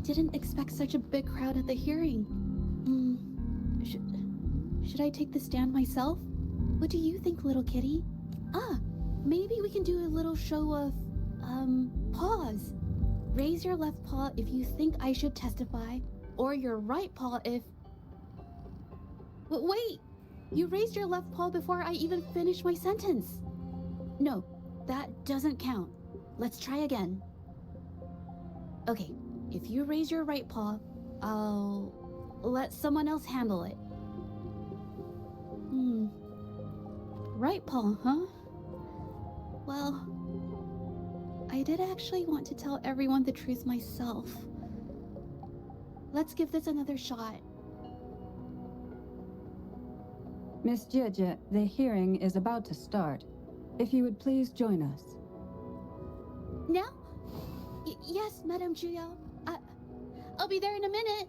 didn't expect such a big crowd at the hearing. Should I take the stand myself? What do you think, little kitty? Maybe we can do a little show of, paws. Raise your left paw if you think I should testify, or your right paw if... Wait! You raised your left paw before I even finished my sentence. No, that doesn't count. Let's try again. Okay, if you raise your right paw, I'll let someone else handle it. Right paw, huh? Well, I did actually want to tell everyone the truth myself. Let's give this another shot. Miss Zhezhi, the hearing is about to start. If you would please join us. Now? Yes, Madame Zhuya. I'll be there in a minute.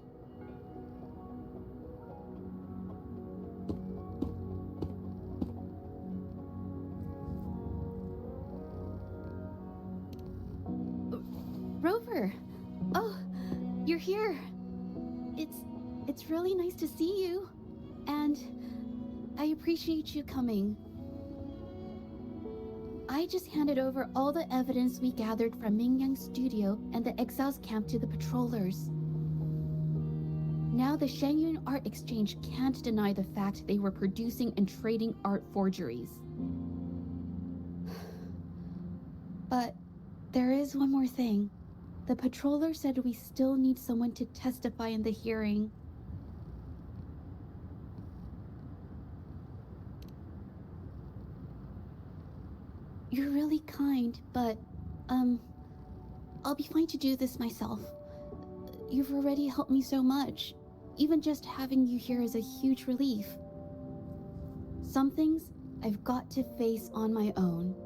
Rover! Oh, you're here. It's really nice to see you. And I appreciate you coming. I just handed over all the evidence we gathered from Mingyang's studio and the exiles camp to the patrollers. Now the Shangyun Art Exchange can't deny the fact they were producing and trading art forgeries. But there is one more thing. The patroller said we still need someone to testify in the hearing. You're really kind, but, I'll be fine to do this myself. You've already helped me so much. Even just having you here is a huge relief. Some things I've got to face on my own.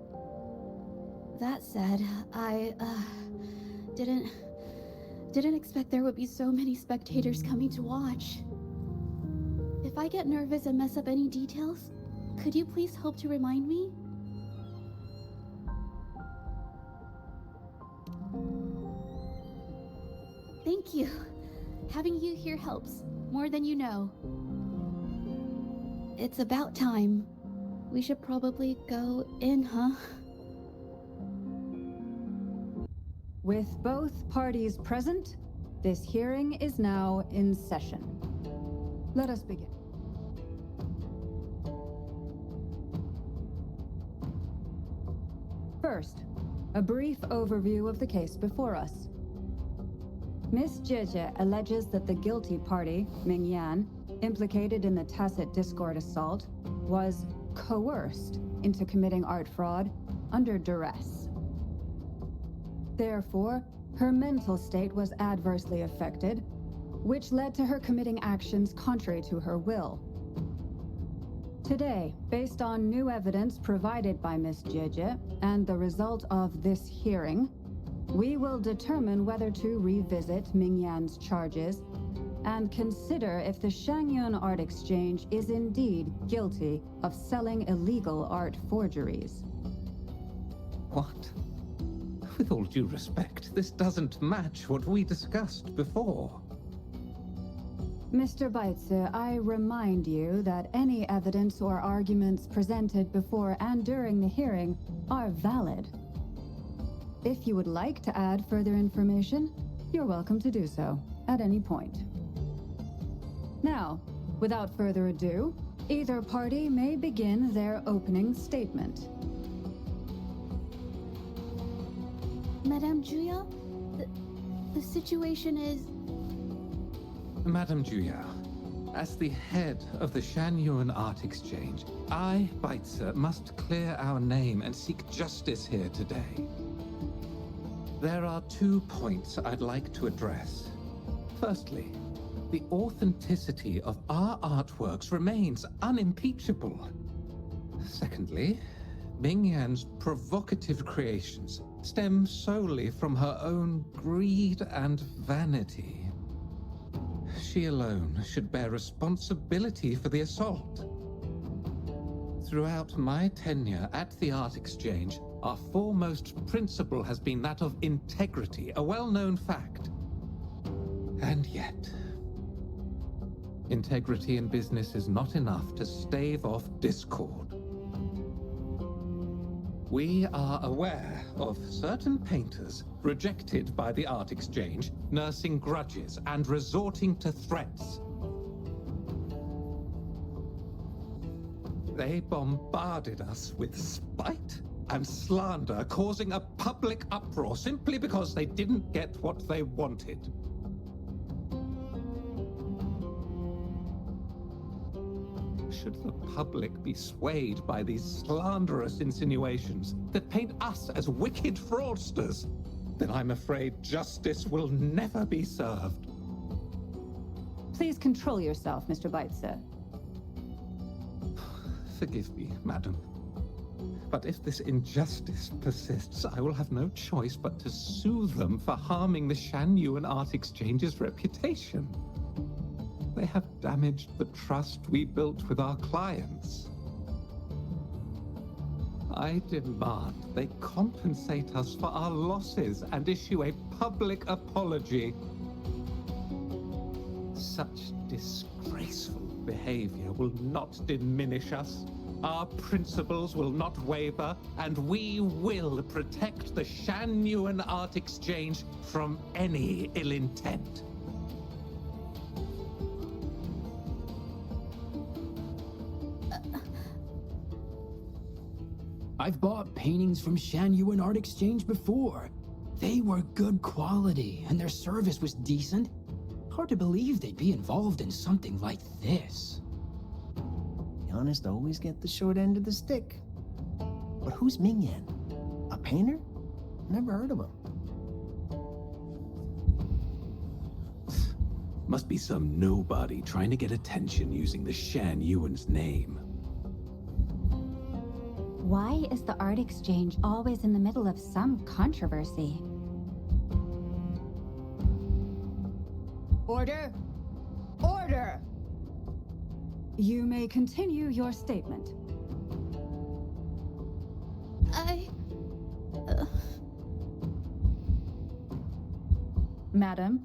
That said, I, didn't expect there would be so many spectators coming to watch. If I get nervous and mess up any details, could you please help to remind me? Thank you. Having you here helps, more than you know. It's about time. We should probably go in, huh? With both parties present, this hearing is now in session. Let us begin. First, a brief overview of the case before us. Miss Zhezhi alleges that the guilty party, Mingyan, implicated in the tacit discord assault, was coerced into committing art fraud under duress. Therefore, her mental state was adversely affected, which led to her committing actions contrary to her will. Today, based on new evidence provided by Miss Zhezhi and the result of this hearing, we will determine whether to revisit Mingyan's charges and consider if the Shangyun Art Exchange is indeed guilty of selling illegal art forgeries. What? With all due respect, this doesn't match what we discussed before. Mr. Baitze, I remind you that any evidence or arguments presented before and during the hearing are valid. If you would like to add further information, you're welcome to do so at any point. Now, without further ado, either party may begin their opening statement. Madame Zhuya, the situation is... Madame Zhuya, as the head of the Shangyun Art Exchange, I, Baitze, must clear our name and seek justice here today. There are 2 points I'd like to address. Firstly, the authenticity of our artworks remains unimpeachable. Secondly, Mingyan's provocative creations stem solely from her own greed and vanity. She alone should bear responsibility for the assault. Throughout my tenure at the Art Exchange, our foremost principle has been that of integrity, a well-known fact. And yet, integrity in business is not enough to stave off discord. We are aware of certain painters rejected by the art exchange, nursing grudges and resorting to threats. They bombarded us with spite and slander, causing a public uproar simply because they didn't get what they wanted. Should the public be swayed by these slanderous insinuations that paint us as wicked fraudsters, then I'm afraid justice will never be served. Please control yourself, Mr. Beitzer. Forgive me, madam. But if this injustice persists, I will have no choice but to sue them for harming the Shan-Yuan Art Exchange's reputation. They have damaged the trust we built with our clients. I demand they compensate us for our losses and issue a public apology. Such disgraceful behavior will not diminish us. Our principles will not waver, and we will protect the Shan-Yuan Art Exchange from any ill intent. I've bought paintings from Shan-Yuan Art Exchange before. They were good quality, and their service was decent. Hard to believe they'd be involved in something like this. The honest always get the short end of the stick. But who's Ming Yan? A painter? Never heard of him. Must be some nobody trying to get attention using the Shan-Yuan's name. Why is the art exchange always in the middle of some controversy? Order! Order! You may continue your statement. Madam,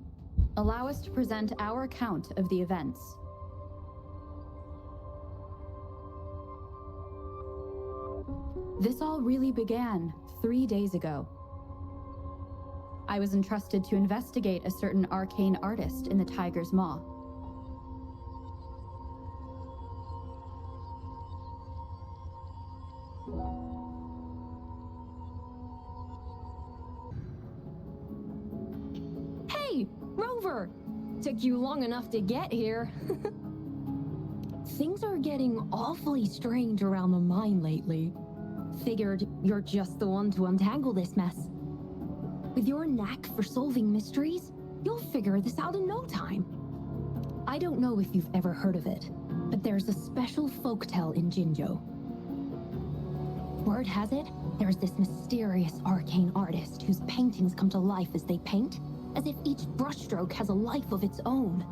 allow us to present our account of the events. This all really began 3 days ago. I was entrusted to investigate a certain arcane artist in the Tiger's Maw. Hey, Rover! Took you long enough to get here. Things are getting awfully strange around the mine lately. Figured you're just the one to untangle this mess. With your knack for solving mysteries, you'll figure this out in no time. I don't know if you've ever heard of it, but there's a special folktale in Jinzhou. Word has it, there's this mysterious arcane artist whose paintings come to life as they paint, as if each brushstroke has a life of its own.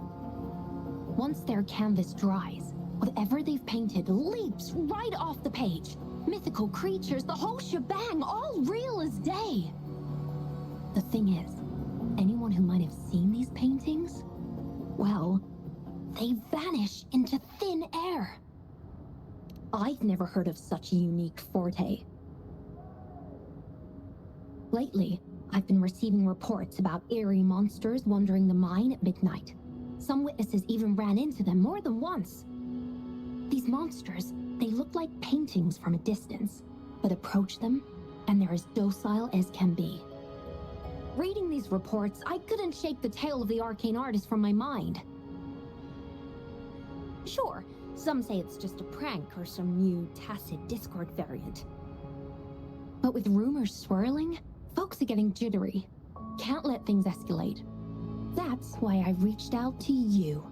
Once their canvas dries, whatever they've painted leaps right off the page. Mythical creatures, the whole shebang, all real as day. The thing is, anyone who might have seen these paintings, well, they vanish into thin air. I've never heard of such a unique forte. Lately, I've been receiving reports about eerie monsters wandering the mine at midnight. Some witnesses even ran into them more than once. These monsters, they look like paintings from a distance, but approach them, and they're as docile as can be. Reading these reports, I couldn't shake the tale of the arcane artist from my mind. Sure, some say it's just a prank or some new tacit Discord variant. But with rumors swirling, folks are getting jittery. Can't let things escalate. That's why I reached out to you.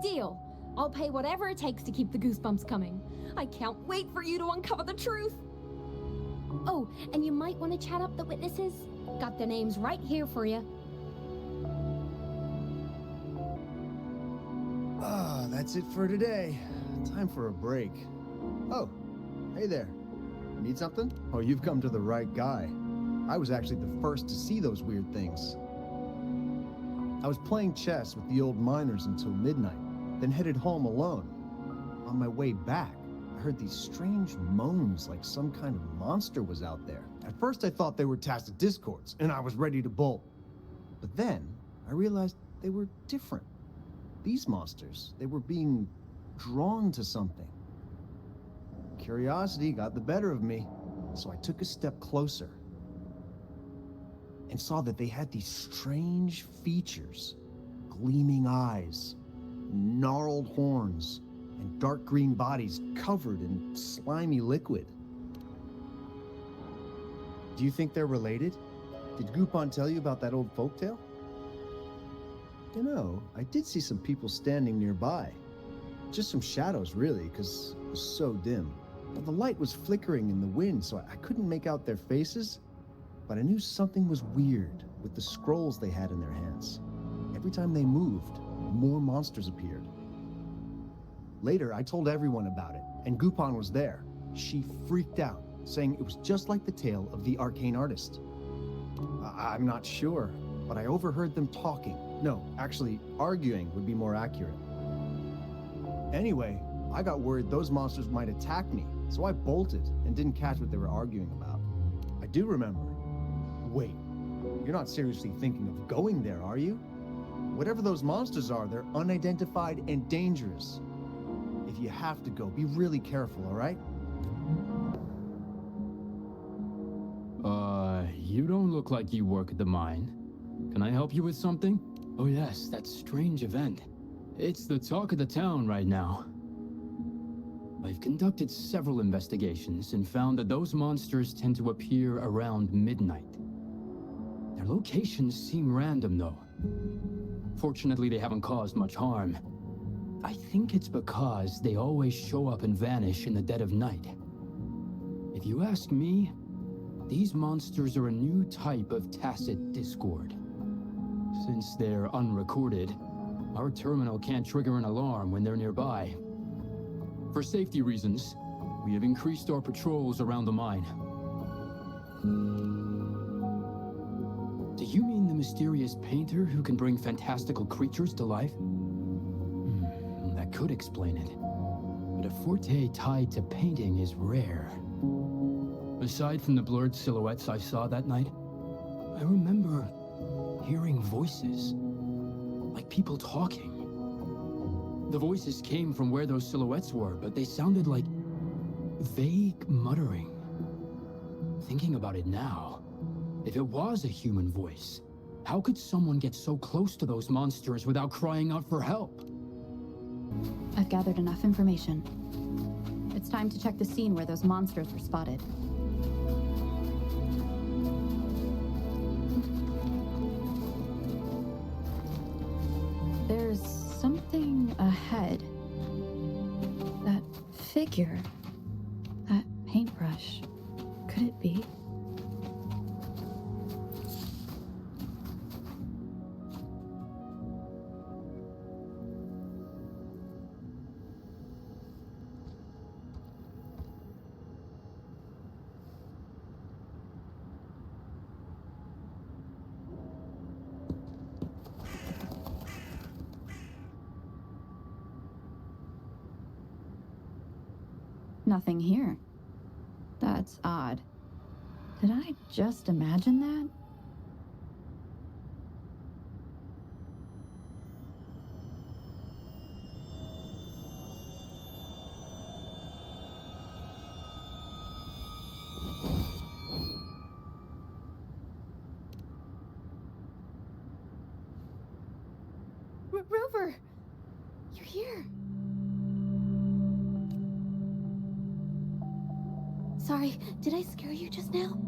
Deal. I'll pay whatever it takes to keep the goosebumps coming. I can't wait for you to uncover the truth. Oh, and you might want to chat up the witnesses. Got their names right here for you. Ah, that's it for today. Time for a break. Oh, hey there. Need something? Oh, you've come to the right guy. I was actually the first to see those weird things. I was playing chess with the old miners until midnight, then headed home alone. On my way back, I heard these strange moans like some kind of monster was out there. At first I thought they were tacit discords, and I was ready to bolt. But then, I realized they were different. These monsters, they were being drawn to something. Curiosity got the better of me, so I took a step closer and saw that they had these strange features. Gleaming eyes, gnarled horns, and dark green bodies covered in slimy liquid. Do you think they're related? Did Gupon tell you about that old folktale? Dunno, I did see some people standing nearby. Just some shadows, really, because it was so dim. But the light was flickering in the wind, so I couldn't make out their faces. But I knew something was weird with the scrolls they had in their hands. Every time they moved, more monsters appeared. Later, I told everyone about it, and Gupon was there. She freaked out, saying it was just like the tale of the arcane artist. I'm not sure, but I overheard them talking. No, actually, arguing would be more accurate. Anyway, I got worried those monsters might attack me, so I bolted and didn't catch what they were arguing about. I do remember. Wait, you're not seriously thinking of going there, are you? Whatever those monsters are, they're unidentified and dangerous. If you have to go, be really careful, all right? You don't look like you work at the mine. Can I help you with something? Oh yes, that strange event. It's the talk of the town right now. I've conducted several investigations and found that those monsters tend to appear around midnight. Their locations seem random, though. Fortunately, they haven't caused much harm. I think it's because they always show up and vanish in the dead of night. If you ask me, these monsters are a new type of tacit discord. Since they're unrecorded, our terminal can't trigger an alarm when they're nearby. For safety reasons, we have increased our patrols around the mine. Do you mean the mysterious painter who can bring fantastical creatures to life? That could explain it. But a forte tied to painting is rare. Aside from the blurred silhouettes I saw that night, I remember hearing voices, like people talking. The voices came from where those silhouettes were, but they sounded like vague muttering. Thinking about it now, if it was a human voice, how could someone get so close to those monsters without crying out for help? I've gathered enough information. It's time to check the scene where those monsters were spotted. There's something ahead. That figure. That paintbrush. Could it be? Nothing here. That's odd. Did I just imagine that? Rover! You're here. Sorry, did I scare you just now?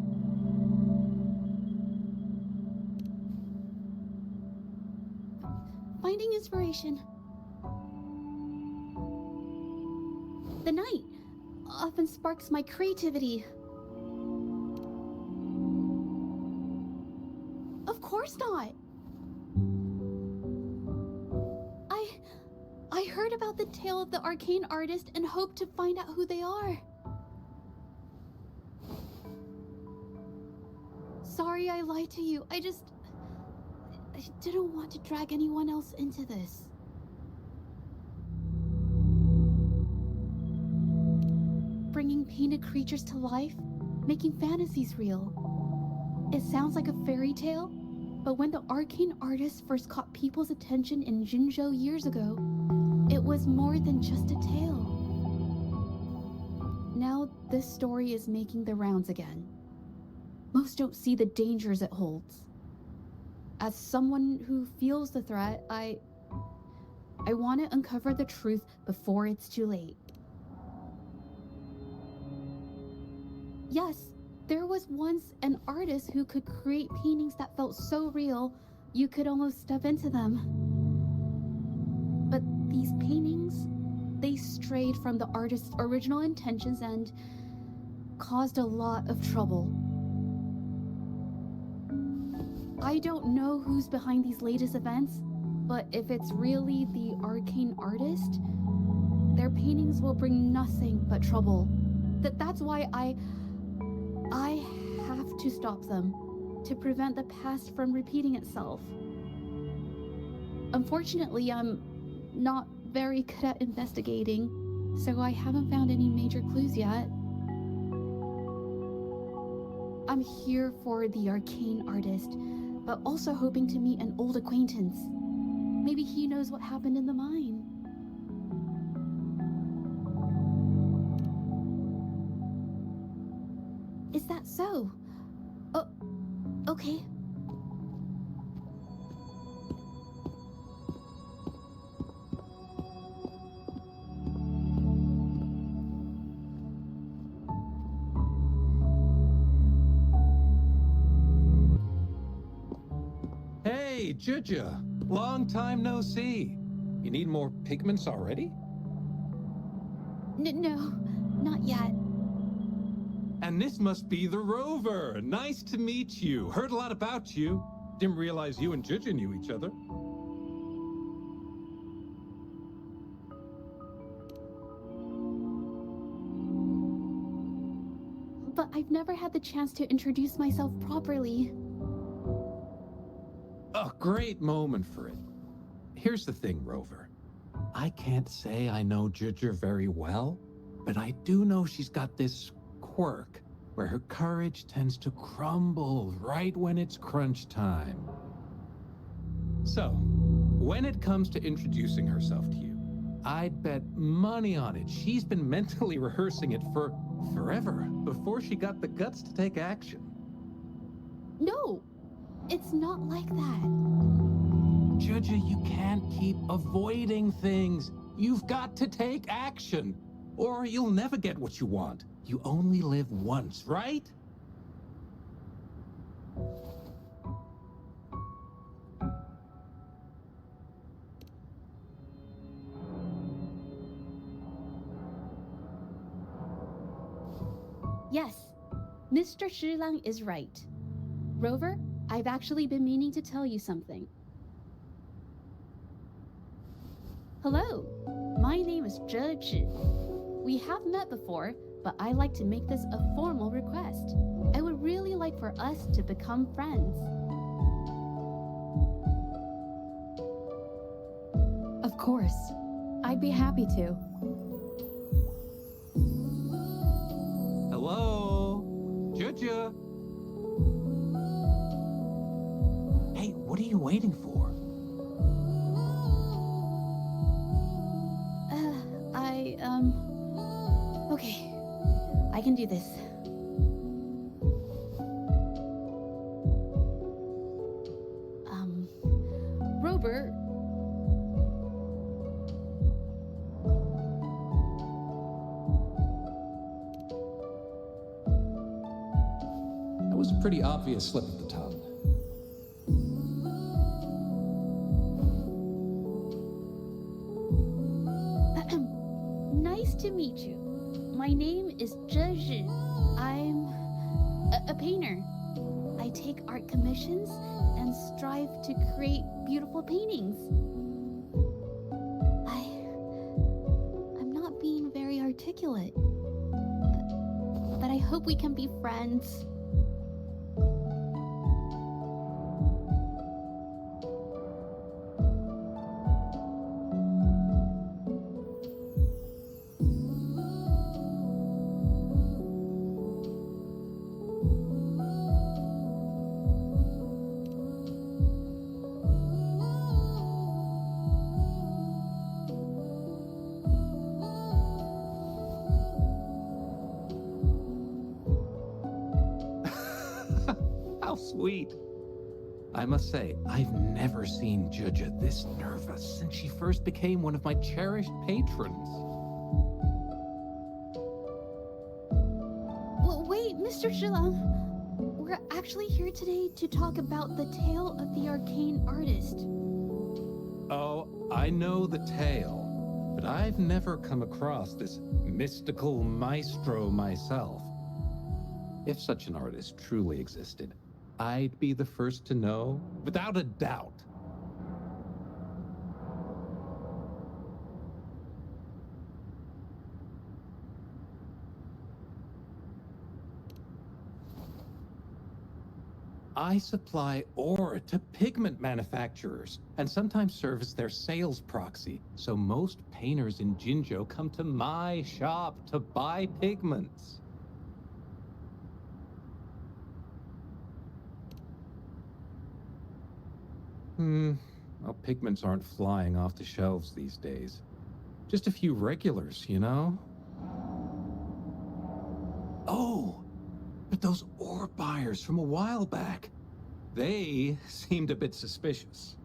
Finding inspiration. The night often sparks my creativity. Of course not. I heard about the tale of the arcane artist and hoped to find out who they are. Sorry I lied to you. I didn't want to drag anyone else into this. Bringing painted creatures to life, making fantasies real. It sounds like a fairy tale, but when the arcane artist first caught people's attention in Jinzhou years ago, it was more than just a tale. Now this story is making the rounds again. Most don't see the dangers it holds. As someone who feels the threat, I want to uncover the truth before it's too late. Yes, there was once an artist who could create paintings that felt so real, you could almost step into them. But these paintings, they strayed from the artist's original intentions and caused a lot of trouble. I don't know who's behind these latest events, but if it's really the arcane artist, their paintings will bring nothing but trouble. That's why I have to stop them, to prevent the past from repeating itself. Unfortunately, I'm not very good at investigating, so I haven't found any major clues yet. I'm here for the arcane artist, but also hoping to meet an old acquaintance. Maybe he knows what happened in the mine. Is that so? Oh, okay. Hey, Zhezhi. Long time no see. You need more pigments already? No, not yet. And this must be the Rover. Nice to meet you. Heard a lot about you. Didn't realize you and Zhezhi knew each other. But I've never had the chance to introduce myself properly. A great moment for it. Here's the thing, Rover. I can't say I know Zhezhi very well, but I do know she's got this quirk where her courage tends to crumble right when it's crunch time. So, when it comes to introducing herself to you, I'd bet money on it she's been mentally rehearsing it for forever before she got the guts to take action. No, it's not like that. Zhezhi, you can't keep avoiding things. You've got to take action, or you'll never get what you want. You only live once, right? Yes, Mr. Shilang is right. Rover, I've actually been meaning to tell you something. Hello, my name is Zhezhi. We have met before, but I like to make this a formal request. I would really like for us to become friends. Of course. I'd be happy to. Hello? Zhezhi? Hey, what are you waiting for? Okay, I can do this. Robert. That was a pretty obvious slip of the tongue. Nice to meet you. My name is Zhezhi. I'm a painter. I take art commissions and strive to create beautiful paintings. I'm not being very articulate, but I hope we can be friends. How sweet. I must say, I've never seen Zhezhi this nervous since she first became one of my cherished patrons. Well, wait, Mr. Zhilang. We're actually here today to talk about the tale of the arcane artist. Oh, I know the tale, but I've never come across this mystical maestro myself. If such an artist truly existed, I'd be the first to know, without a doubt. I supply ore to pigment manufacturers, and sometimes serve as their sales proxy, so most painters in Jinzhou come to my shop to buy pigments. Well, pigments aren't flying off the shelves these days. Just a few regulars, you know? Oh, but those ore buyers from a while back, they seemed a bit suspicious.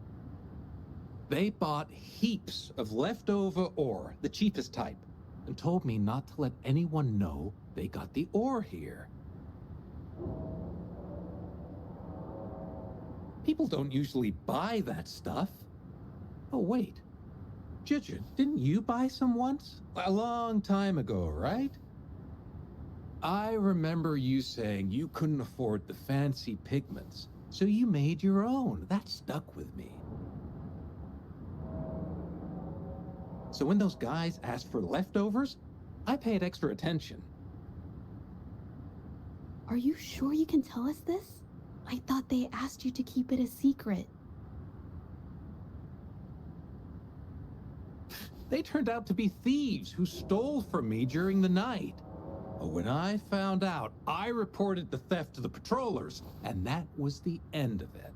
They bought heaps of leftover ore, the cheapest type, and told me not to let anyone know they got the ore here. People don't usually buy that stuff. Oh, wait. Zhezhi, didn't you buy some once? A long time ago, right? I remember you saying you couldn't afford the fancy pigments, so you made your own. That stuck with me. So when those guys asked for leftovers, I paid extra attention. Are you sure you can tell us this? I thought they asked you to keep it a secret. They turned out to be thieves who stole from me during the night. When I found out, I reported the theft to the patrollers, and that was the end of it.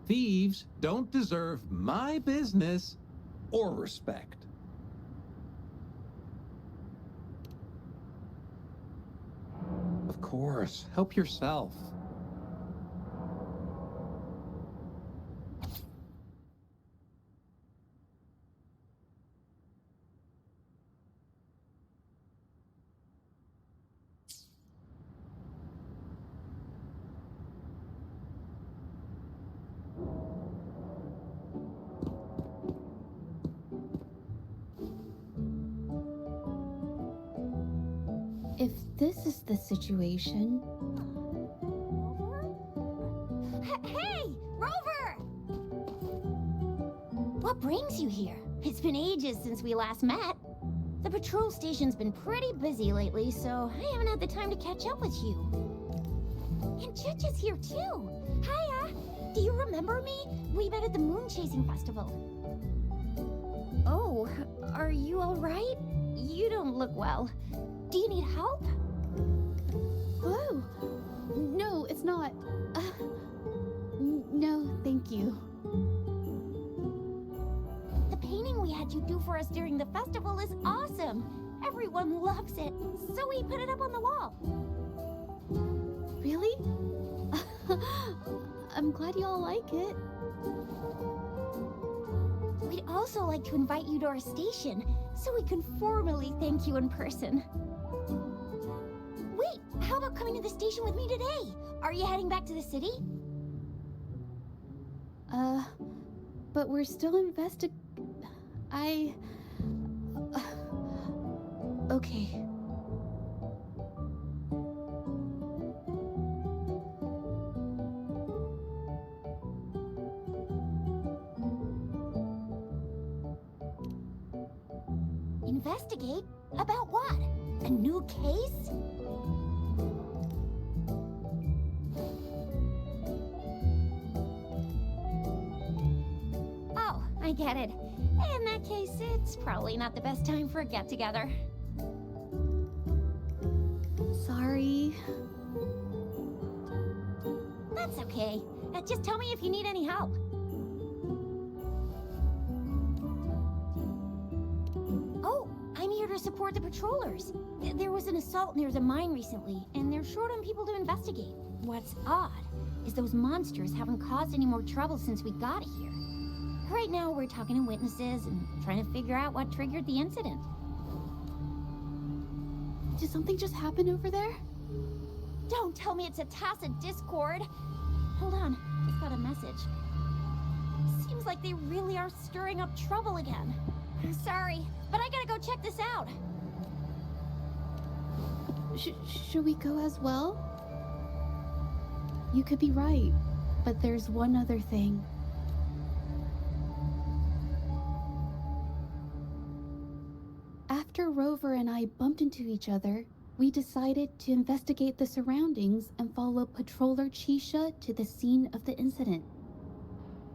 Thieves don't deserve my business or respect. Of course, help yourself. If this is the situation... Hey, Rover! What brings you here? It's been ages since we last met. The patrol station's been pretty busy lately, so I haven't had the time to catch up with you. And Zhezhi's here too. Hiya! Do you remember me? We met at the Moon Chasing Festival. Oh, are you alright? You don't look well. Do you need help? Oh, no, it's not. No, thank you. The painting we had you do for us during the festival is awesome. Everyone loves it, so we put it up on the wall. Really? I'm glad you all like it. We'd also like to invite you to our station, so we can formally thank you in person. Wait, how about coming to the station with me today? Are you heading back to the city? But we're still okay. Investigate? About what? A new case? Oh, I get it. In that case, it's probably not the best time for a get-together. Sorry. That's okay. Just tell me if you need any help. Oh, I'm here to support the patrollers. There was an assault near the mine recently, and they're short on people to investigate. What's odd is those monsters haven't caused any more trouble since we got here. Right now, we're talking to witnesses and trying to figure out what triggered the incident. Did something just happen over there? Don't tell me it's a tacit discord. Hold on, just got a message. Seems like they really are stirring up trouble again. Sorry, but I gotta go check this out. Should we go as well? You could be right, but there's one other thing. After Rover and I bumped into each other, we decided to investigate the surroundings and follow Patroller Chisha to the scene of the incident.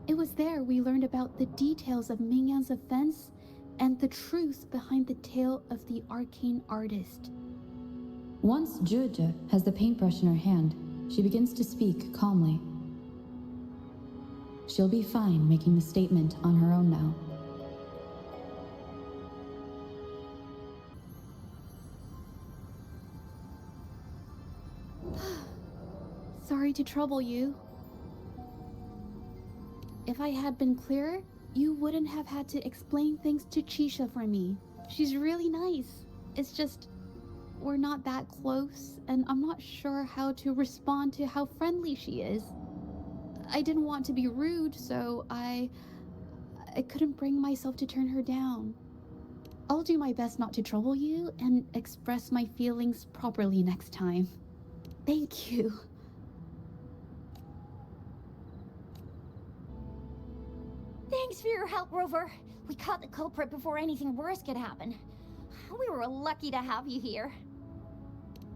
It was there we learned about the details of Mingyan's offense and the truth behind the tale of the arcane artist. Once Zhezhi has the paintbrush in her hand, she begins to speak calmly. She'll be fine making the statement on her own now. Sorry to trouble you. If I had been clearer, you wouldn't have had to explain things to Chisha for me. She's really nice. It's just, we're not that close, and I'm not sure how to respond to how friendly she is. I didn't want to be rude, so I couldn't bring myself to turn her down. I'll do my best not to trouble you and express my feelings properly next time. Thank you. Thanks for your help, Rover. We caught the culprit before anything worse could happen. We were lucky to have you here.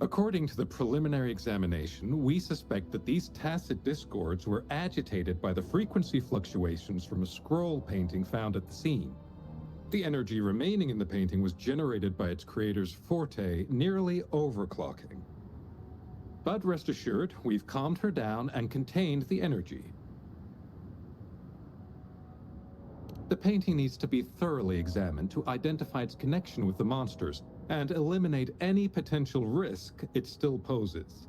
According to the preliminary examination, we suspect that these tacit discords were agitated by the frequency fluctuations from a scroll painting found at the scene. The energy remaining in the painting was generated by its creator's forte, nearly overclocking. But rest assured, we've calmed her down and contained the energy. The painting needs to be thoroughly examined to identify its connection with the monsters and eliminate any potential risk it still poses.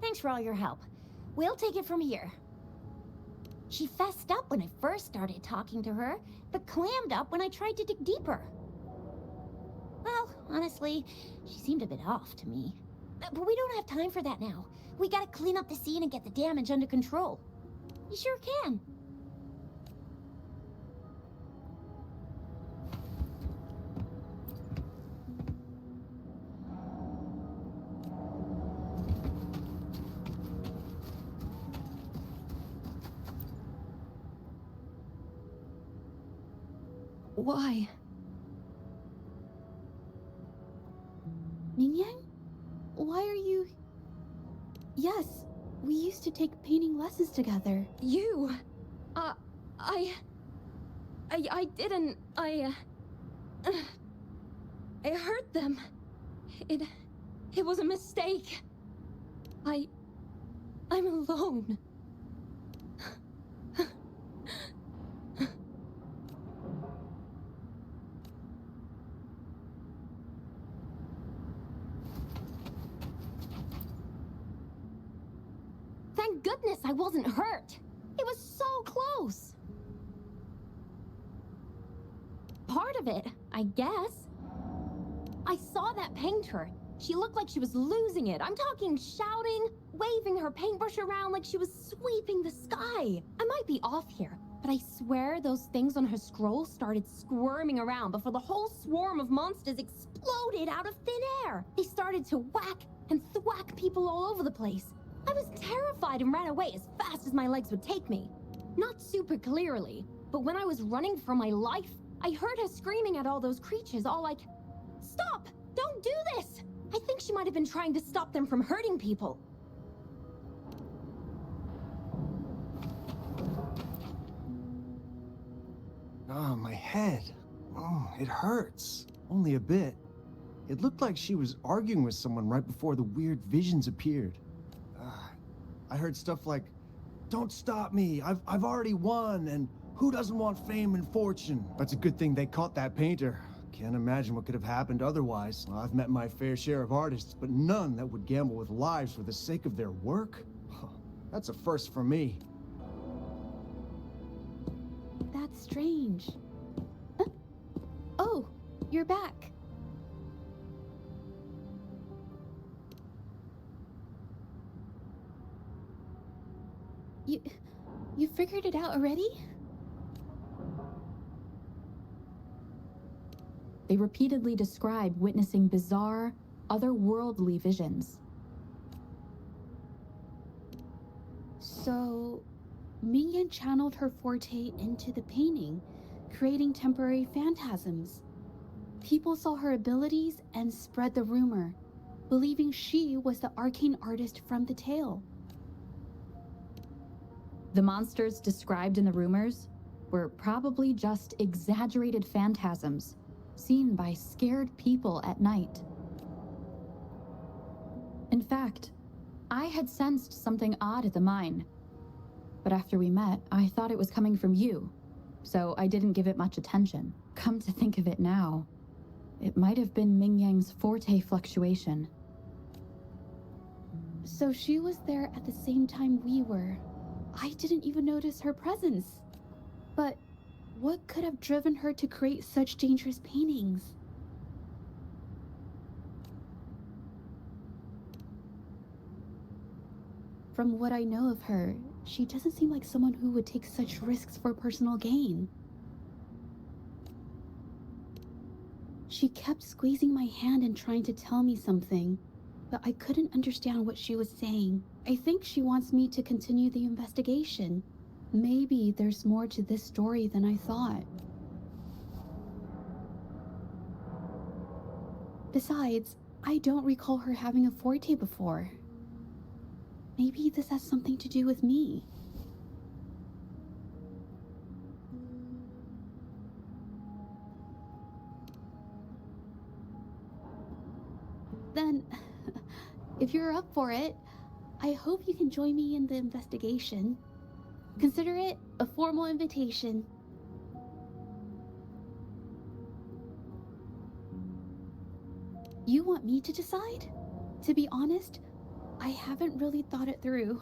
Thanks for all your help. We'll take it from here. She fessed up when I first started talking to her, but clammed up when I tried to dig deeper. Well, honestly, she seemed a bit off to me. But we don't have time for that now. We gotta clean up the scene and get the damage under control. You sure can. Why? Mingyan? Why are you... Yes, we used to take painting lessons together. You? I didn't... I hurt them. It was a mistake. I'm alone. Thank goodness I wasn't hurt. It was so close. Part of it, I guess. I saw that painter. She looked like she was losing it. I'm talking shouting, waving her paintbrush around like she was sweeping the sky. I might be off here, but I swear those things on her scroll started squirming around before the whole swarm of monsters exploded out of thin air. They started to whack and thwack people all over the place. I was terrified and ran away as fast as my legs would take me. Not super clearly, but when I was running for my life, I heard her screaming at all those creatures, all like, "Stop! Don't do this!" I think she might have been trying to stop them from hurting people. Oh, my head. Oh, it hurts. Only a bit. It looked like she was arguing with someone right before the weird visions appeared. I heard stuff like, "Don't stop me, I've already won," and "Who doesn't want fame and fortune?" But it's a good thing they caught that painter. Can't imagine what could have happened otherwise. I've met my fair share of artists, but none that would gamble with lives for the sake of their work. That's a first for me. That's strange. Oh, you're back. You figured it out already? They repeatedly describe witnessing bizarre, otherworldly visions. So, Mingyan channeled her forte into the painting, creating temporary phantasms. People saw her abilities and spread the rumor, believing she was the arcane artist from the tale. The monsters described in the rumors were probably just exaggerated phantasms seen by scared people at night. In fact, I had sensed something odd at the mine, but after we met, I thought it was coming from you, so I didn't give it much attention. Come to think of it now, it might have been Mingyang's forte fluctuation. So she was there at the same time we were. I didn't even notice her presence. But what could have driven her to create such dangerous paintings? From what I know of her, she doesn't seem like someone who would take such risks for personal gain. She kept squeezing my hand and trying to tell me something, but I couldn't understand what she was saying. I think she wants me to continue the investigation. Maybe there's more to this story than I thought. Besides, I don't recall her having a forte before. Maybe this has something to do with me. Then, if you're up for it, I hope you can join me in the investigation. Consider it a formal invitation. You want me to decide? To be honest, I haven't really thought it through.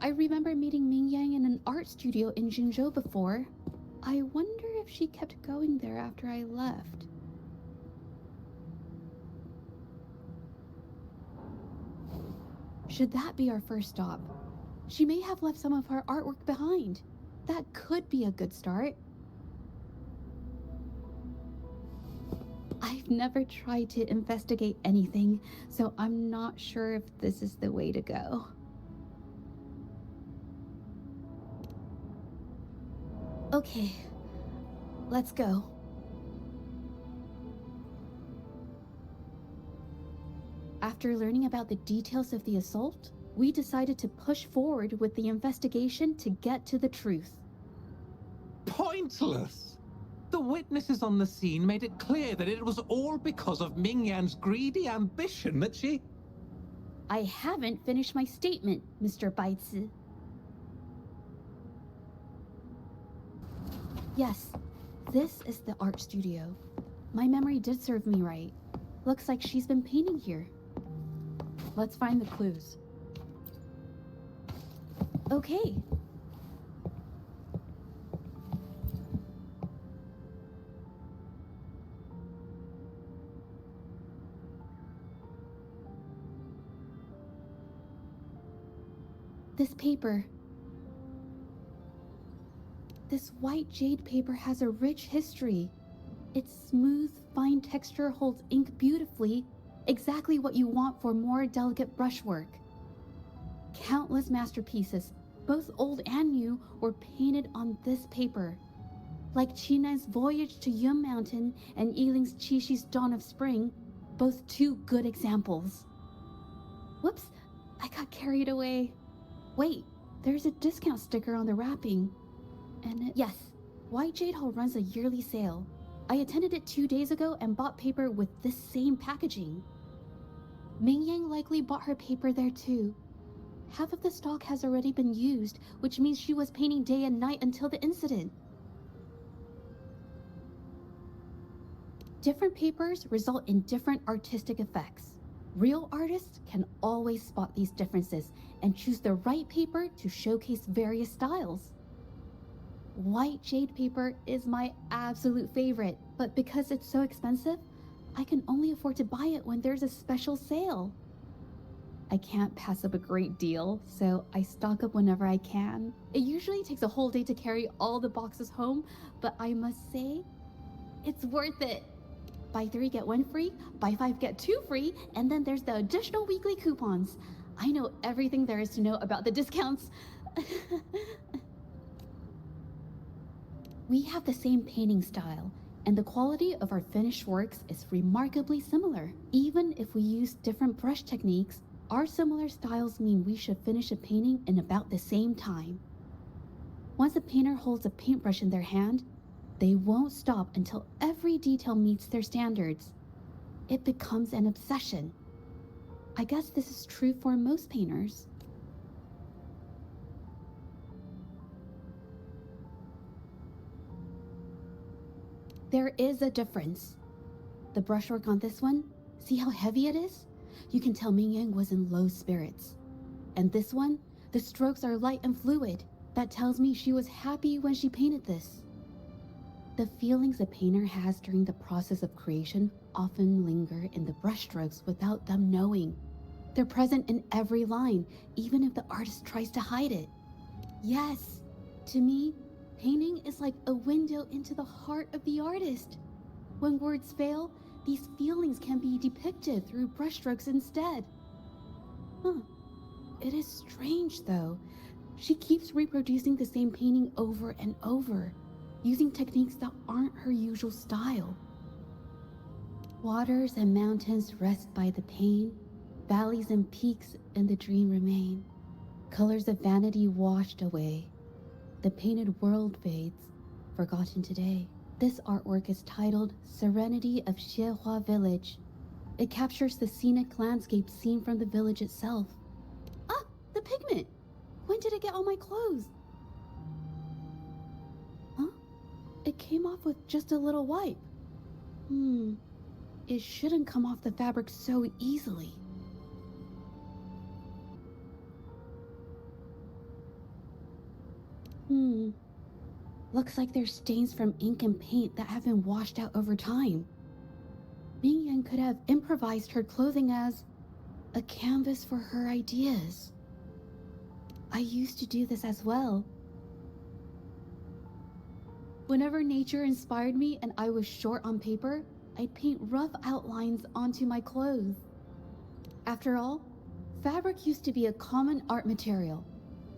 I remember meeting Mingyang in an art studio in Jinzhou before. I wonder if she kept going there after I left. Should that be our first stop? She may have left some of her artwork behind. That could be a good start. I've never tried to investigate anything, so I'm not sure if this is the way to go. Okay, let's go. After learning about the details of the assault, we decided to push forward with the investigation to get to the truth. Pointless! The witnesses on the scene made it clear that it was all because of Mingyan's greedy ambition that she... I haven't finished my statement, Mr. Baizi. Yes, this is the art studio. My memory did serve me right. Looks like she's been painting here. Let's find the clues. Okay. This paper. This white jade paper has a rich history. Its smooth, fine texture holds ink beautifully, exactly what you want for more delicate brushwork. Countless masterpieces, both old and new, were painted on this paper. Like Qinan's Voyage to Yun Mountain and Yiling's Qixi's Dawn of Spring, both two good examples. Whoops, I got carried away. Wait, there's a discount sticker on the wrapping. And yes, White Jade Hall runs a yearly sale. I attended it 2 days ago and bought paper with this same packaging. Mingyang likely bought her paper there too. Half of the stock has already been used, which means she was painting day and night until the incident. Different papers result in different artistic effects. Real artists can always spot these differences and choose the right paper to showcase various styles. White jade paper is my absolute favorite, but because it's so expensive, I can only afford to buy it when there's a special sale. I can't pass up a great deal, so I stock up whenever I can. It usually takes a whole day to carry all the boxes home, but I must say, it's worth it. Buy 3 get 1 free, buy 5 get 2 free, and then there's the additional weekly coupons. I know everything there is to know about the discounts. We have the same painting style, and the quality of our finished works is remarkably similar. Even if we use different brush techniques, our similar styles mean we should finish a painting in about the same time. Once a painter holds a paintbrush in their hand, they won't stop until every detail meets their standards. It becomes an obsession. I guess this is true for most painters. There is a difference. The brushwork on this one, see how heavy it is? You can tell Mingyang was in low spirits. And this one, the strokes are light and fluid. That tells me she was happy when she painted this. The feelings a painter has during the process of creation often linger in the brushstrokes without them knowing. They're present in every line, even if the artist tries to hide it. Yes, to me, painting is like a window into the heart of the artist. When words fail, these feelings can be depicted through brushstrokes instead. It is strange, though. She keeps reproducing the same painting over and over, using techniques that aren't her usual style. Waters and mountains rest by the pain, valleys and peaks in the dream remain. Colors of vanity washed away. The painted world fades, forgotten today. This artwork is titled Serenity of Xiehua Village. It captures the scenic landscape seen from the village itself. Ah, the pigment! When did it get on my clothes? Huh? It came off with just a little wipe. It shouldn't come off the fabric so easily. Looks like there's stains from ink and paint that have been washed out over time. Mingyang could have improvised her clothing as a canvas for her ideas. I used to do this as well. Whenever nature inspired me and I was short on paper, I'd paint rough outlines onto my clothes. After all, fabric used to be a common art material.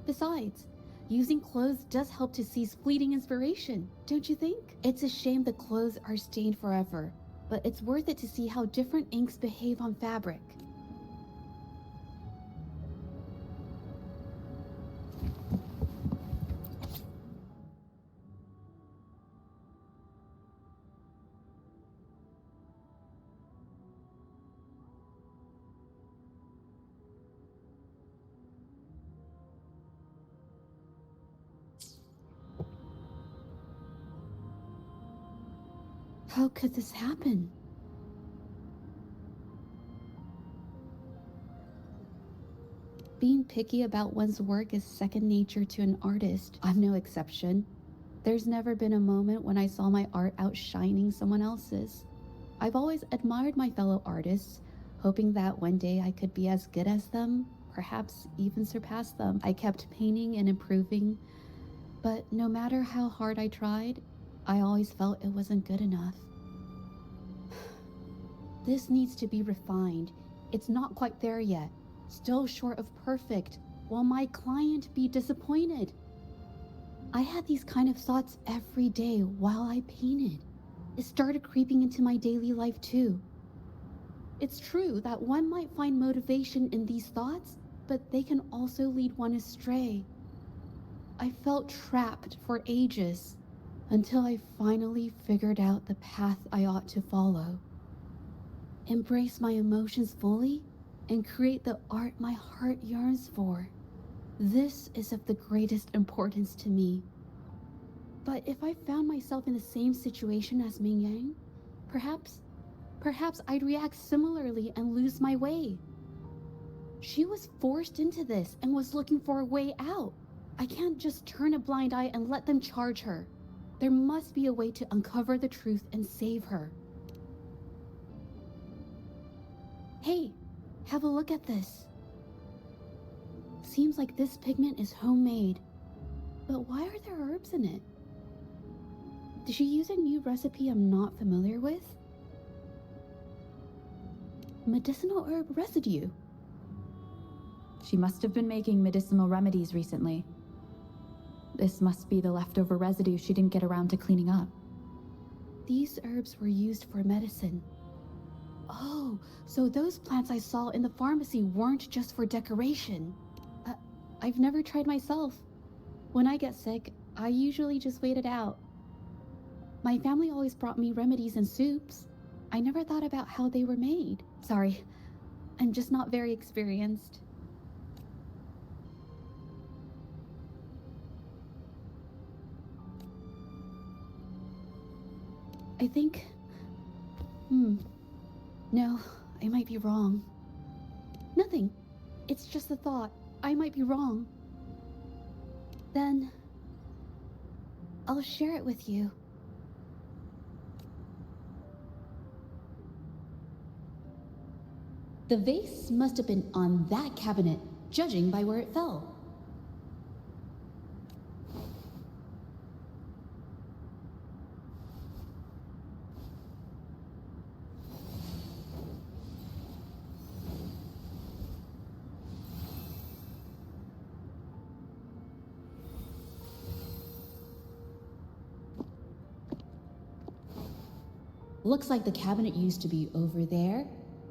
Besides, using clothes does help to seize fleeting inspiration, don't you think? It's a shame the clothes are stained forever, but it's worth it to see how different inks behave on fabric. How could this happen? Being picky about one's work is second nature to an artist. I'm no exception. There's never been a moment when I saw my art outshining someone else's. I've always admired my fellow artists, hoping that one day I could be as good as them, perhaps even surpass them. I kept painting and improving, but no matter how hard I tried, I always felt it wasn't good enough. This needs to be refined. It's not quite there yet. Still short of perfect. Will my client be disappointed? I had these kind of thoughts every day while I painted. It started creeping into my daily life too. It's true that one might find motivation in these thoughts, but they can also lead one astray. I felt trapped for ages, until I finally figured out the path I ought to follow. Embrace my emotions fully and create the art my heart yearns for. This is of the greatest importance to me. But if I found myself in the same situation as Ming Yang, perhaps I'd react similarly and lose my way. She was forced into this and was looking for a way out. I can't just turn a blind eye and let them charge her. There must be a way to uncover the truth and save her. Hey, have a look at this. Seems like this pigment is homemade. But why are there herbs in it? Did she use a new recipe I'm not familiar with? Medicinal herb residue. She must have been making medicinal remedies recently. This must be the leftover residue she didn't get around to cleaning up. These herbs were used for medicine. Oh, so those plants I saw in the pharmacy weren't just for decoration. I've never tried myself. When I get sick, I usually just wait it out. My family always brought me remedies and soups. I never thought about how they were made. Sorry, I'm just not very experienced. I think... No, I might be wrong. Nothing. It's just a thought. I might be wrong. Then... I'll share it with you. The vase must have been on that cabinet, judging by where it fell. Looks like the cabinet used to be over there,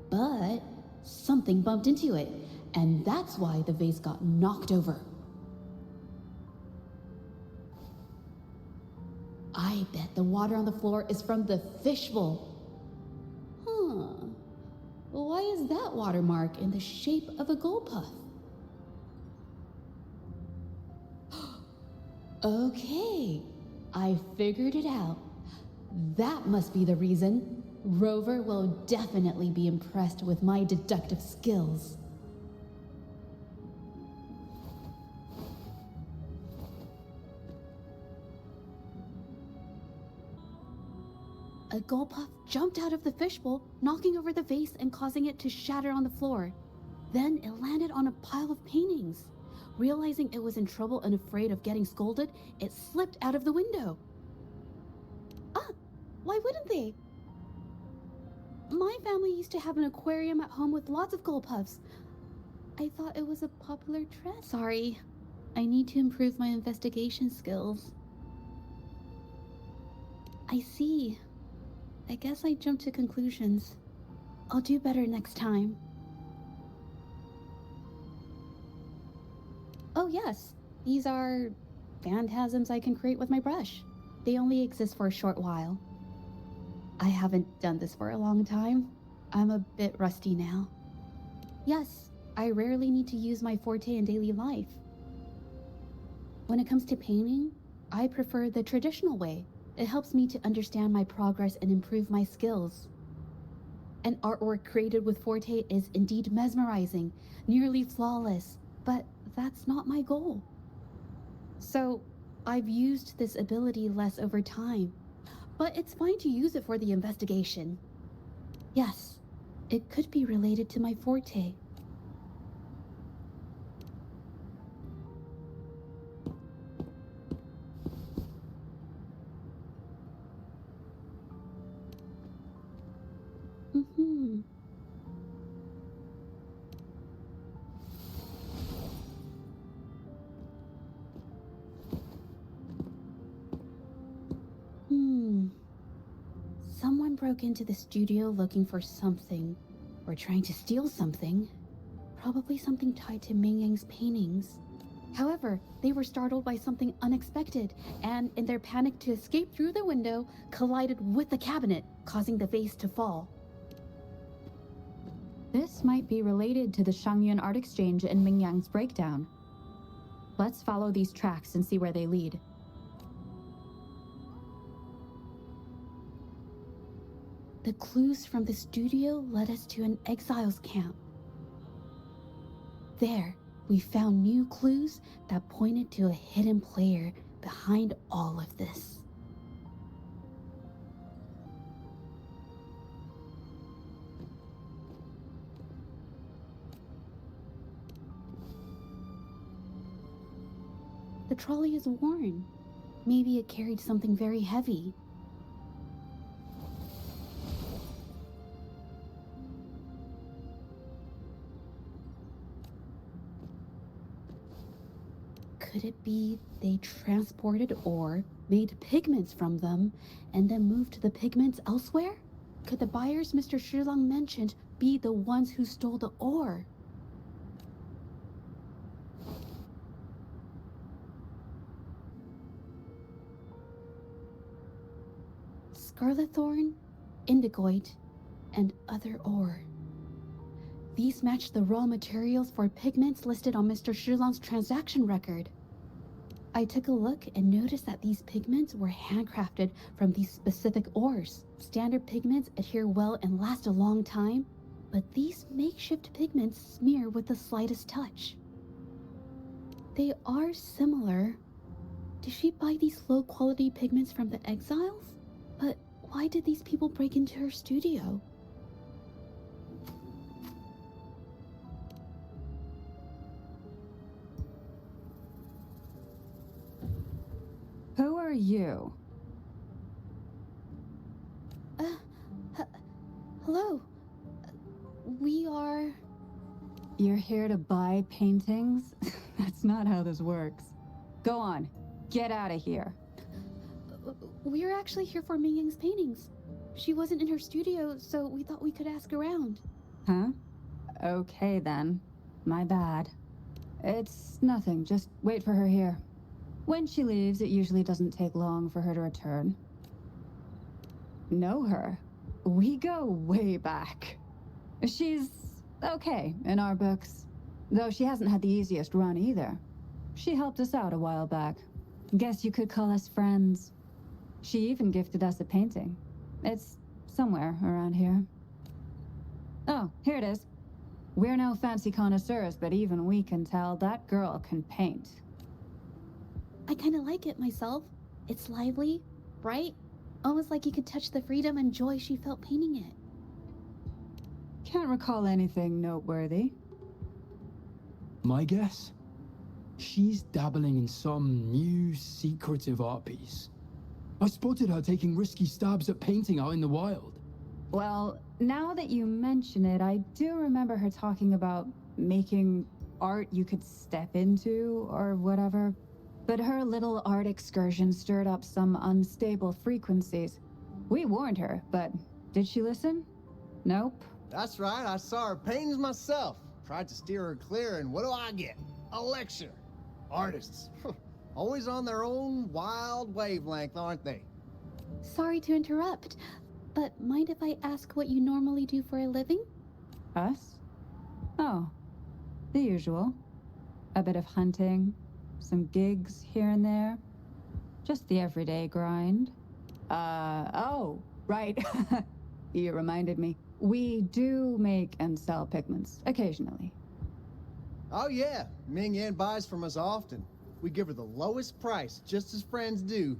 but something bumped into it, and that's why the vase got knocked over. I bet the water on the floor is from the fishbowl. Huh. Why is that watermark in the shape of a gold puff? Okay, I figured it out. That must be the reason. Rover will definitely be impressed with my deductive skills. A gold puff jumped out of the fishbowl, knocking over the vase and causing it to shatter on the floor. Then it landed on a pile of paintings. Realizing it was in trouble and afraid of getting scolded, it slipped out of the window. Why wouldn't they? My family used to have an aquarium at home with lots of gold puffs. I thought it was a popular trend. Sorry, I need to improve my investigation skills. I see. I guess I jumped to conclusions. I'll do better next time. Oh yes, these are phantasms I can create with my brush. They only exist for a short while. I haven't done this for a long time. I'm a bit rusty now. Yes, I rarely need to use my forte in daily life. When it comes to painting, I prefer the traditional way. It helps me to understand my progress and improve my skills. An artwork created with forte is indeed mesmerizing, nearly flawless, but that's not my goal. So, I've used this ability less over time. But it's fine to use it for the investigation. Yes, it could be related to my forte. Someone broke into the studio looking for something, or trying to steal something. Probably something tied to Ming Yang's paintings. However, they were startled by something unexpected, and in their panic to escape through the window, collided with the cabinet, causing the vase to fall. This might be related to the Shangyuan art exchange and Ming Yang's breakdown. Let's follow these tracks and see where they lead. The clues from the studio led us to an exiles camp. There, we found new clues that pointed to a hidden player behind all of this. The trolley is worn. Maybe it carried something very heavy. Could it be they transported ore, made pigments from them, and then moved the pigments elsewhere? Could the buyers Mr. Shilong mentioned be the ones who stole the ore? Scarlet thorn, indigoite, and other ore. These match the raw materials for pigments listed on Mr. Shilong's transaction record. I took a look and noticed that these pigments were handcrafted from these specific ores. Standard pigments adhere well and last a long time, but these makeshift pigments smear with the slightest touch. They are similar. Did she buy these low-quality pigments from the exiles? But why did these people break into her studio? Who are you? Hello. We are... You're here to buy paintings? That's not how this works. Go on, get out of here. We're actually here for Ming Yang's paintings. She wasn't in her studio, so we thought we could ask around. Huh? Okay then. My bad. It's nothing, just wait for her here. When she leaves, it usually doesn't take long for her to return. Know her? We go way back. She's okay in our books, though she hasn't had the easiest run either. She helped us out a while back. Guess you could call us friends. She even gifted us a painting. It's somewhere around here. Oh, here it is. We're no fancy connoisseurs, but even we can tell that girl can paint. I kind of like it myself. It's lively, bright, almost like you could touch the freedom and joy she felt painting it. Can't recall anything noteworthy. My guess? She's dabbling in some new secretive art piece. I spotted her taking risky stabs at painting out in the wild. Well, now that you mention it, I do remember her talking about making art you could step into or whatever. But her little art excursion stirred up some unstable frequencies. We warned her, but did she listen? Nope. That's right, I saw her paintings myself. Tried to steer her clear, and what do I get? A lecture. Artists. Always on their own wild wavelength, aren't they? Sorry to interrupt, but mind if I ask what you normally do for a living? Us? Oh, the usual. A bit of hunting, some gigs here and there. Just the everyday grind. Oh, right. You reminded me. We do make and sell pigments, occasionally. Oh yeah, Ming Yan buys from us often. We give her the lowest price, just as friends do.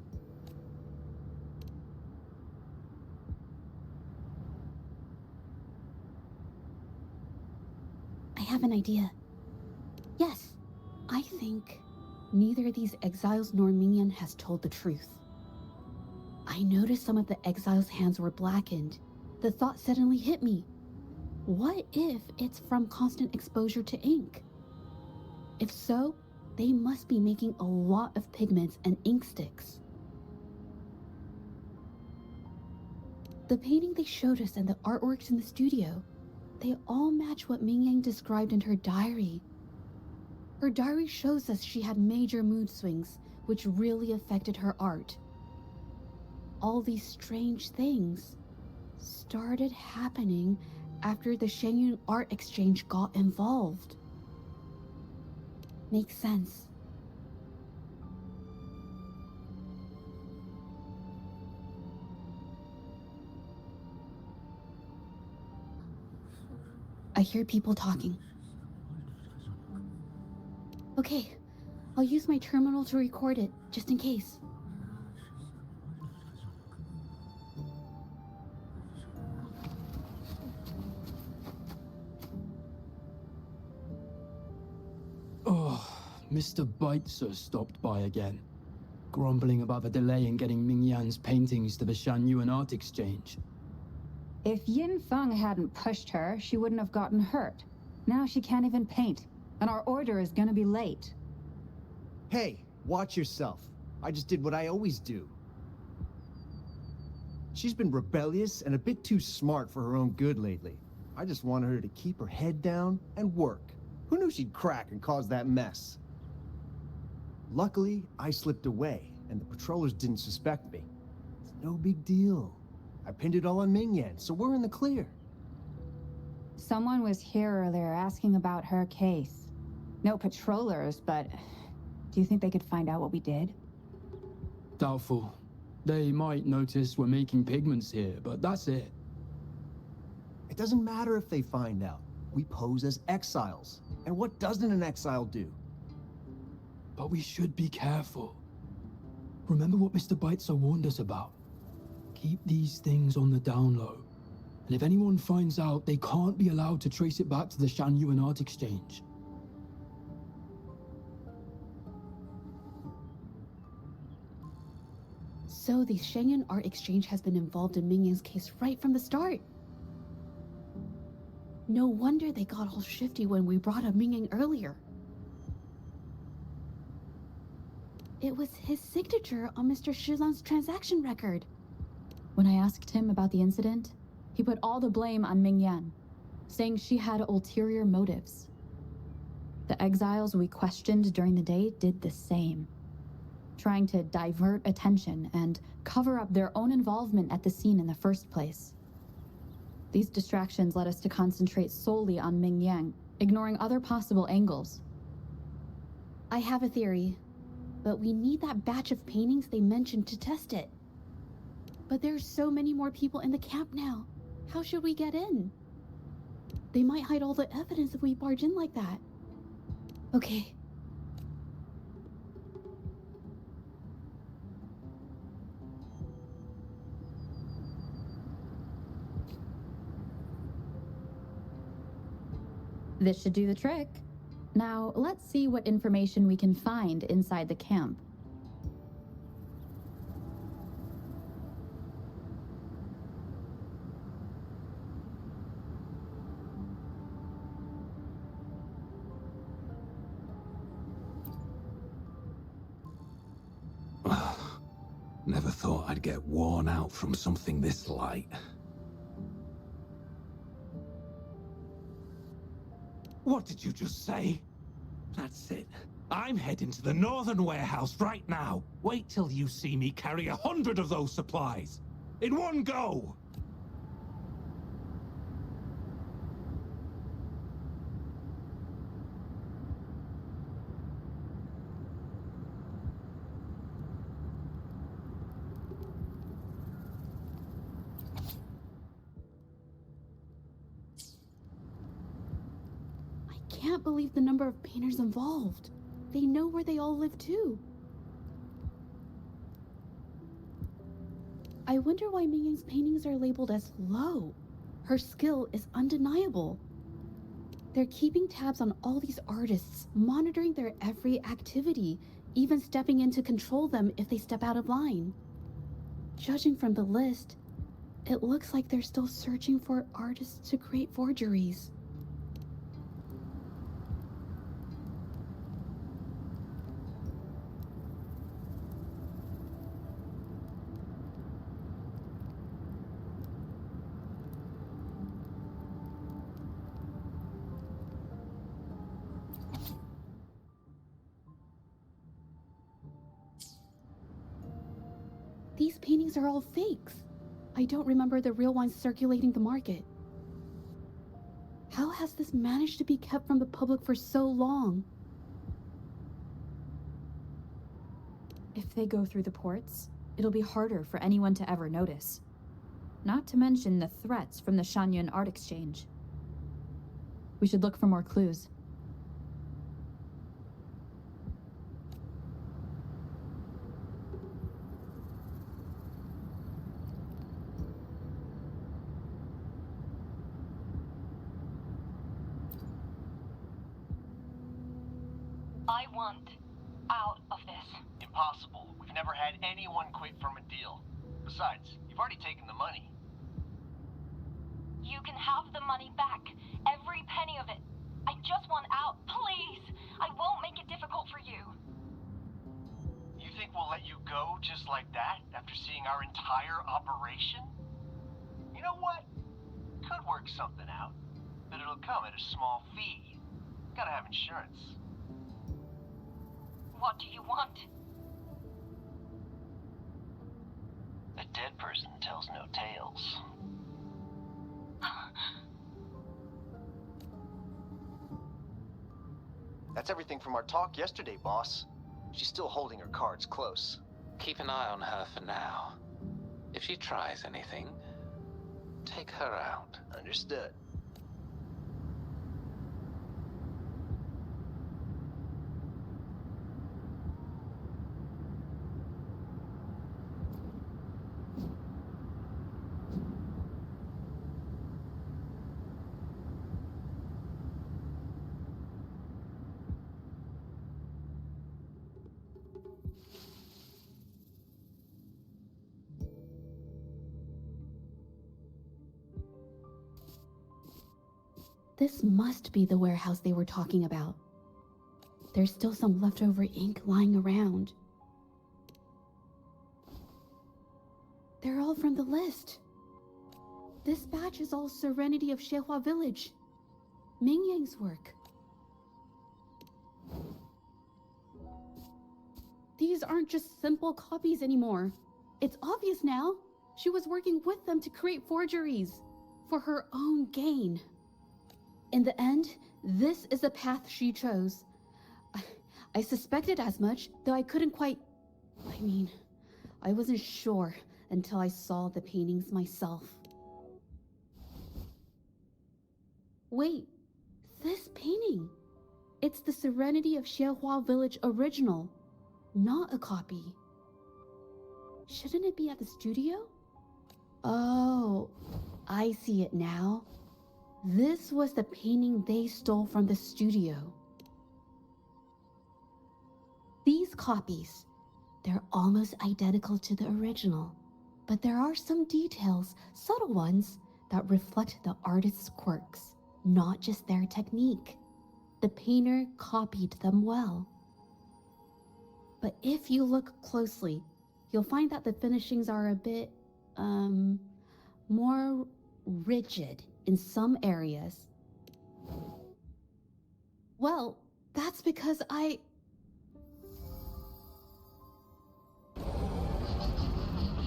I have an idea. Yes, I think neither these exiles nor Mingyan has told the truth. I noticed some of the exiles' hands were blackened. The thought suddenly hit me. What if it's from constant exposure to ink? If so, they must be making a lot of pigments and ink sticks. The painting they showed us and the artworks in the studio, they all match what Ming Yang described in her diary. Her diary shows us she had major mood swings, which really affected her art. All these strange things started happening after the Shenyun Art Exchange got involved. Makes sense. I hear people talking. Okay, I'll use my terminal to record it, just in case. Oh, Mr. Beitzer stopped by again, grumbling about the delay in getting Ming Yan's paintings to the Shanyuan Art Exchange. If Yin Feng hadn't pushed her, she wouldn't have gotten hurt. Now she can't even paint, and our order is gonna be late. Hey, watch yourself. I just did what I always do. She's been rebellious and a bit too smart for her own good lately. I just wanted her to keep her head down and work. Who knew she'd crack and cause that mess? Luckily, I slipped away, and the patrollers didn't suspect me. It's no big deal. I pinned it all on Ming Yan, so we're in the clear. Someone was here earlier asking about her case. No patrollers, but do you think they could find out what we did? Doubtful. They might notice we're making pigments here, but that's it. It doesn't matter if they find out. We pose as exiles. And what doesn't an exile do? But we should be careful. Remember what Mr. Beitzer warned us about. Keep these things on the down low. And if anyone finds out, they can't be allowed to trace it back to the Shanyuan Art Exchange. So the Shanyuan Art Exchange has been involved in Ming Yan's case right from the start. No wonder they got all shifty when we brought up Ming Yang earlier. It was his signature on Mr. Shizan's transaction record. When I asked him about the incident, he put all the blame on Ming Yan, saying she had ulterior motives. The exiles we questioned during the day did the same, trying to divert attention and cover up their own involvement at the scene in the first place. These distractions led us to concentrate solely on Ming Yang, ignoring other possible angles. I have a theory, but we need that batch of paintings they mentioned to test it. But there's so many more people in the camp now. How should we get in? They might hide all the evidence if we barge in like that. Okay. This should do the trick. Now, let's see what information we can find inside the camp. Never thought I'd get worn out from something this light. What did you just say? That's it. I'm heading to the northern warehouse right now. Wait till you see me carry 100 of those supplies. In one go! I can't believe the number of painters involved. They know where they all live too. I wonder why Ming Yang's paintings are labeled as low. Her skill is undeniable. They're keeping tabs on all these artists, monitoring their every activity, even stepping in to control them if they step out of line. Judging from the list, it looks like they're still searching for artists to create forgeries. These paintings are all fakes. I don't remember the real ones circulating the market. How has this managed to be kept from the public for so long? If they go through the ports, it'll be harder for anyone to ever notice. Not to mention the threats from the Shanyuan Art Exchange. We should look for more clues. I want out of this. Impossible. We've never had anyone quit from a deal. Besides, you've already taken the money. You can have the money back. Every penny of it. I just want out. Please! I won't make it difficult for you. You think we'll let you go just like that after seeing our entire operation? You know what? Could work something out, but it'll come at a small fee. Gotta have insurance. What do you want? A dead person tells no tales. That's everything from our talk yesterday, boss. She's still holding her cards close. Keep an eye on her for now. If she tries anything, take her out. Understood. This must be the warehouse they were talking about. There's still some leftover ink lying around. They're all from the list. This batch is all Serenity of Zhezhi Village. Ming Yang's work. These aren't just simple copies anymore. It's obvious now. She was working with them to create forgeries for her own gain. In the end, this is the path she chose. I suspected as much, though I couldn't quite... I wasn't sure until I saw the paintings myself. Wait, this painting. It's the Serenity of Zhezhi Village original, not a copy. Shouldn't it be at the studio? Oh, I see it now. This was the painting they stole from the studio. These copies, they're almost identical to the original, but there are some details, subtle ones, that reflect the artist's quirks, not just their technique. The painter copied them well. But if you look closely, you'll find that the finishings are a bit, more rigid in some areas. Well, that's because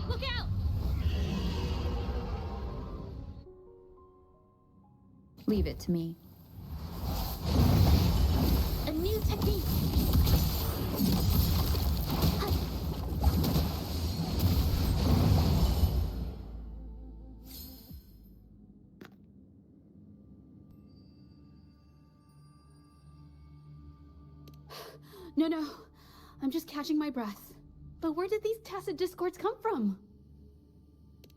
Look out! Leave it to me. A new technique! No, I'm just catching my breath. But where did these tacit discords come from?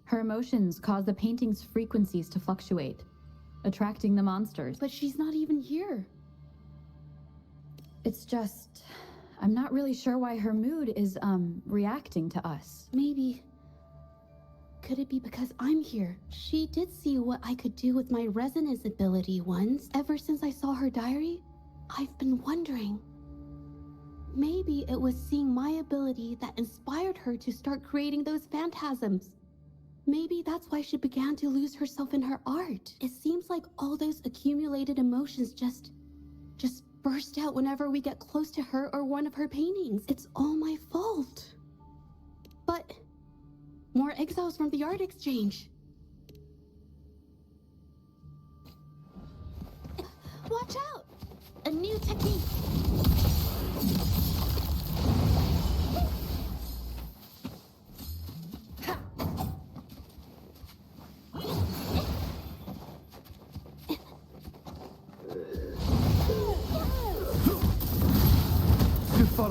Her emotions cause the painting's frequencies to fluctuate, attracting the monsters. But she's not even here. It's just... I'm not really sure why her mood is, reacting to us. Maybe... Could it be because I'm here? She did see what I could do with my resonance ability once. Ever since I saw her diary, I've been wondering. Maybe it was seeing my ability that inspired her to start creating those phantasms. Maybe that's why she began to lose herself in her art. It seems like all those accumulated emotions just burst out whenever we get close to her or one of her paintings. It's all my fault. But more exiles from the art exchange. Watch out! A new technique.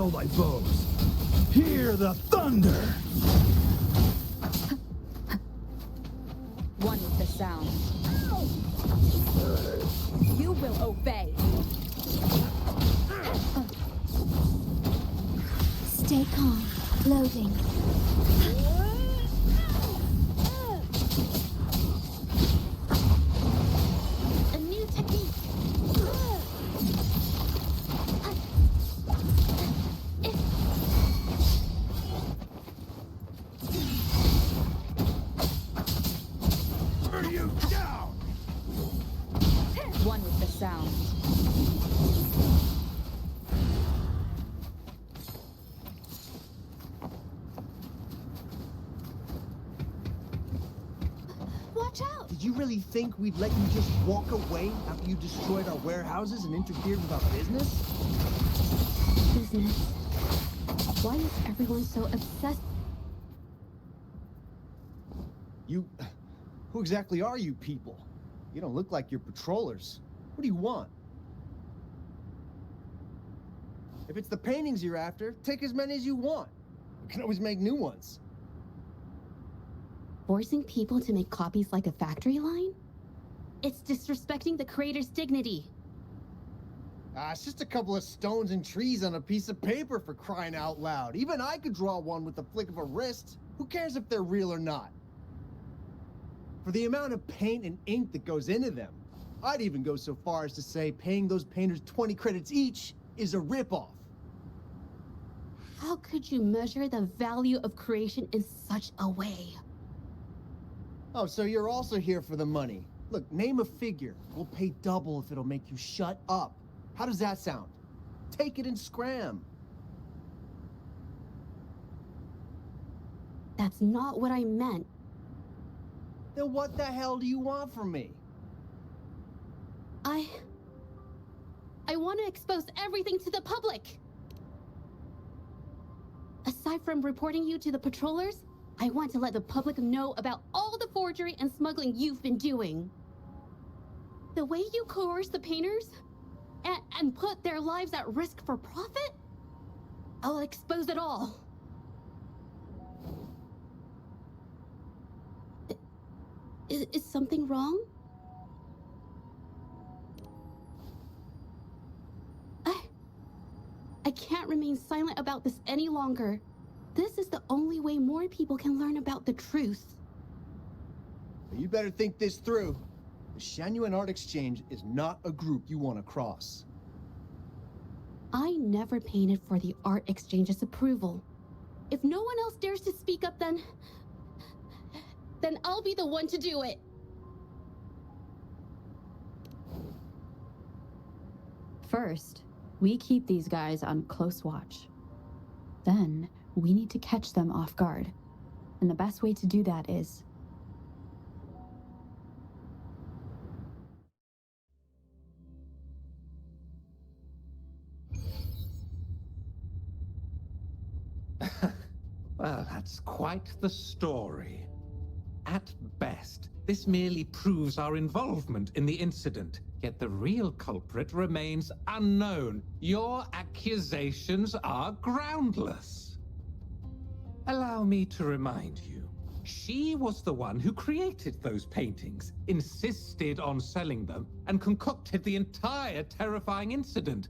battle thy foes. Hear the thunder! One with the sound. You will obey. Stay calm. Loading. A new technique. Are you down? One with the sound. Watch out! Did you really think we'd let you just walk away after you destroyed our warehouses and interfered with our business? Business. Why is everyone so obsessed? Who exactly are you people? You don't look like you're patrollers. What do you want? If it's the paintings you're after, take as many as you want. We can always make new ones. Forcing people to make copies like a factory line? It's disrespecting the creator's dignity. It's just a couple of stones and trees on a piece of paper, for crying out loud. Even I could draw one with the flick of a wrist. Who cares if they're real or not? For the amount of paint and ink that goes into them, I'd even go so far as to say paying those painters 20 credits each is a ripoff. How could you measure the value of creation in such a way? Oh, so you're also here for the money. Look, name a figure. We'll pay double if it'll make you shut up. How does that sound? Take it and scram. That's not what I meant. Then what the hell do you want from me? I want to expose everything to the public. Aside from reporting you to the patrollers, I want to let the public know about all the forgery and smuggling you've been doing. The way you coerce the painters and put their lives at risk for profit? I'll expose it all. Is something wrong? I can't remain silent about this any longer. This is the only way more people can learn about the truth. You better think this through. The Shanyuan Art Exchange is not a group you want to cross. I never painted for the Art Exchange's approval. If no one else dares to speak up, then I'll be the one to do it. First, we keep these guys on close watch. Then, we need to catch them off guard. And the best way to do that is... Well, that's quite the story. At best, this merely proves our involvement in the incident, yet the real culprit remains unknown. Your accusations are groundless. Allow me to remind you, she was the one who created those paintings, insisted on selling them, and concocted the entire terrifying incident.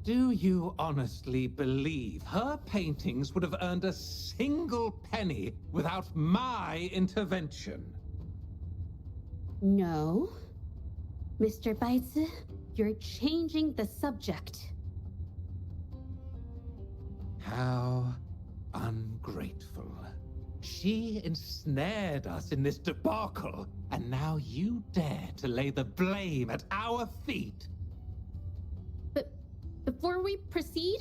Do you honestly believe her paintings would have earned a single penny without my intervention? No. Mr. Baitze, you're changing the subject. How ungrateful. She ensnared us in this debacle, and now you dare to lay the blame at our feet. But before we proceed,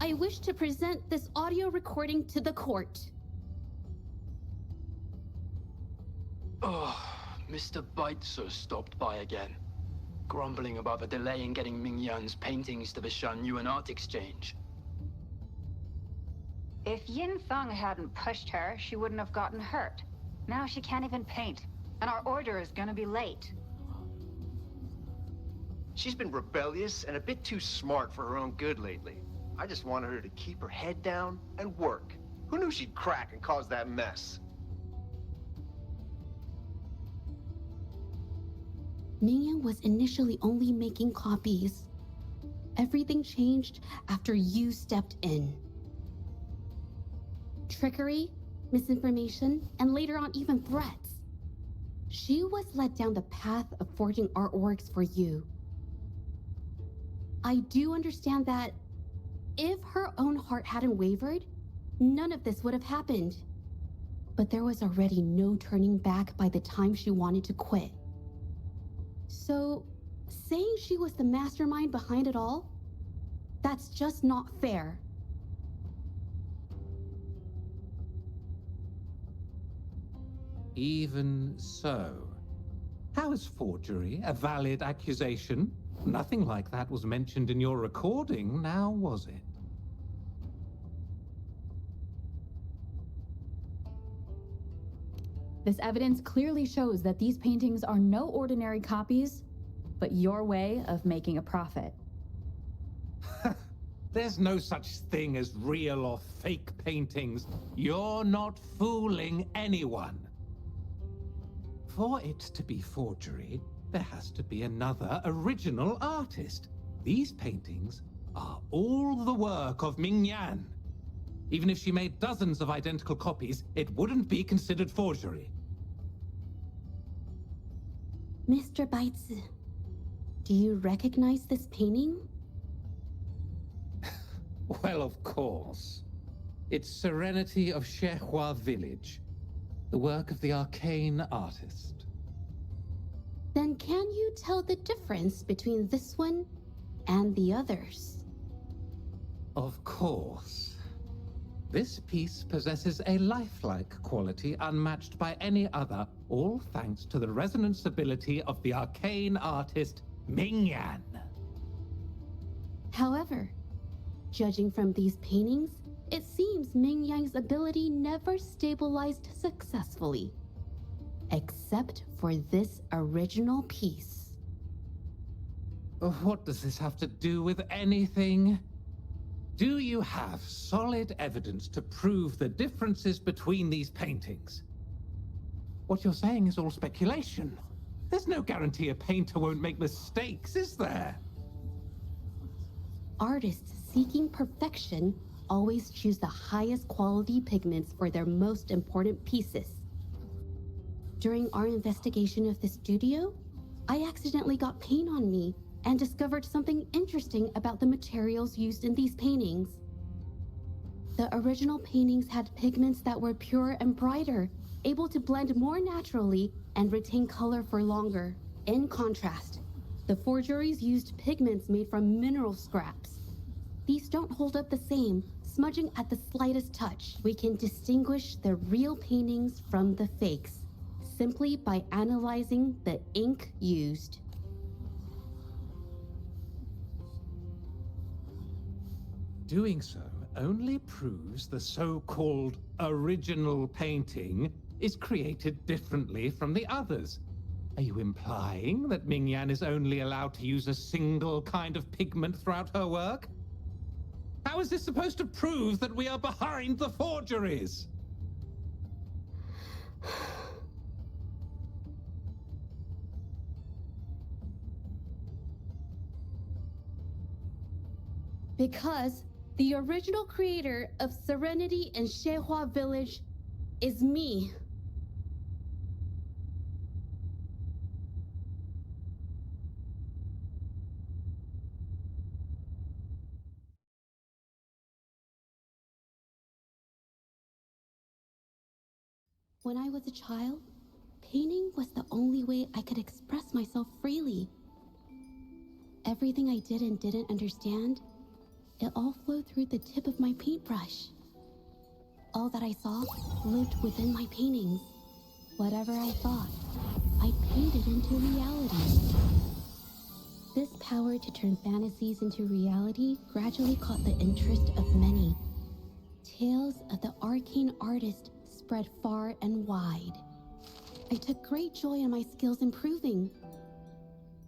I wish to present this audio recording to the court. Oh, Mr. Baitzer stopped by again, grumbling about the delay in getting Mingyan's paintings to the Shanyuan Art Exchange. If Yin Thung hadn't pushed her, she wouldn't have gotten hurt. Now she can't even paint, and our order is gonna be late. She's been rebellious and a bit too smart for her own good lately. I just wanted her to keep her head down and work. Who knew she'd crack and cause that mess? Mingyan was initially only making copies. Everything changed after you stepped in. Trickery, misinformation, and later on even threats. She was led down the path of forging artworks for you. I do understand that if her own heart hadn't wavered, none of this would have happened. But there was already no turning back by the time she wanted to quit. So, saying she was the mastermind behind it all, that's just not fair. Even so, how is forgery a valid accusation? Nothing like that was mentioned in your recording, now was it? This evidence clearly shows that these paintings are no ordinary copies, but your way of making a profit. There's no such thing as real or fake paintings. You're not fooling anyone. For it to be forgery, there has to be another original artist. These paintings are all the work of Mingyan. Even if she made dozens of identical copies, it wouldn't be considered forgery. Mr. Baitsu, do you recognize this painting? Well, of course. It's Serenity of Zhezhi Village, the work of the arcane artist. Then can you tell the difference between this one and the others? Of course. This piece possesses a lifelike quality unmatched by any other, all thanks to the resonance ability of the arcane artist, Mingyan. However, judging from these paintings, it seems Mingyang's ability never stabilized successfully. Except for this original piece. What does this have to do with anything? Do you have solid evidence to prove the differences between these paintings? What you're saying is all speculation. There's no guarantee a painter won't make mistakes, is there? Artists seeking perfection always choose the highest quality pigments for their most important pieces. During our investigation of the studio, I accidentally got paint on me and discovered something interesting about the materials used in these paintings. The original paintings had pigments that were purer and brighter, able to blend more naturally and retain color for longer. In contrast, the forgeries used pigments made from mineral scraps. These don't hold up the same, smudging at the slightest touch. We can distinguish the real paintings from the fakes, simply by analyzing the ink used. Doing so only proves the so-called original painting is created differently from the others. Are you implying that Mingyan is only allowed to use a single kind of pigment throughout her work? How is this supposed to prove that we are behind the forgeries? Because the original creator of Serenity and Zhezhi Village is me. When I was a child, painting was the only way I could express myself freely. Everything I did and didn't understand, it all flowed through the tip of my paintbrush. All that I saw lived within my paintings. Whatever I thought, I painted into reality. This power to turn fantasies into reality gradually caught the interest of many. Tales of the arcane artist spread far and wide. I took great joy in my skills improving.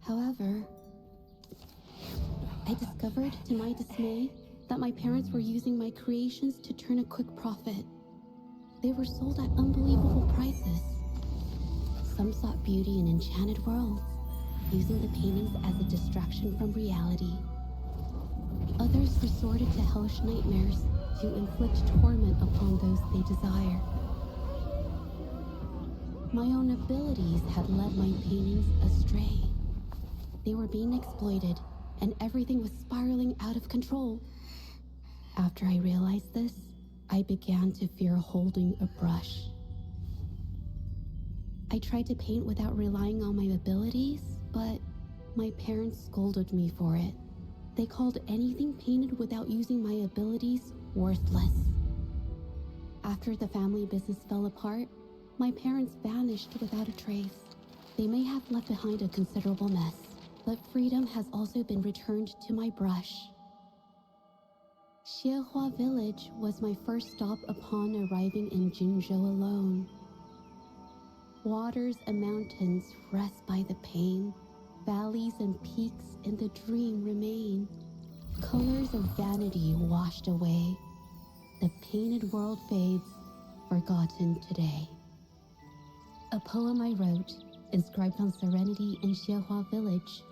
However, I discovered, to my dismay, that my parents were using my creations to turn a quick profit. They were sold at unbelievable prices. Some sought beauty in enchanted worlds, using the paintings as a distraction from reality. Others resorted to hellish nightmares to inflict torment upon those they desire. My own abilities had led my paintings astray. They were being exploited, and everything was spiraling out of control. After I realized this, I began to fear holding a brush. I tried to paint without relying on my abilities, but my parents scolded me for it. They called anything painted without using my abilities worthless. After the family business fell apart, my parents vanished without a trace. They may have left behind a considerable mess, but freedom has also been returned to my brush. Xiehua village was my first stop upon arriving in Jinzhou alone. Waters and mountains rest by the pain. Valleys and peaks in the dream remain. Colors of vanity washed away. The painted world fades, forgotten today. A poem I wrote, inscribed on serenity in Xiehua village.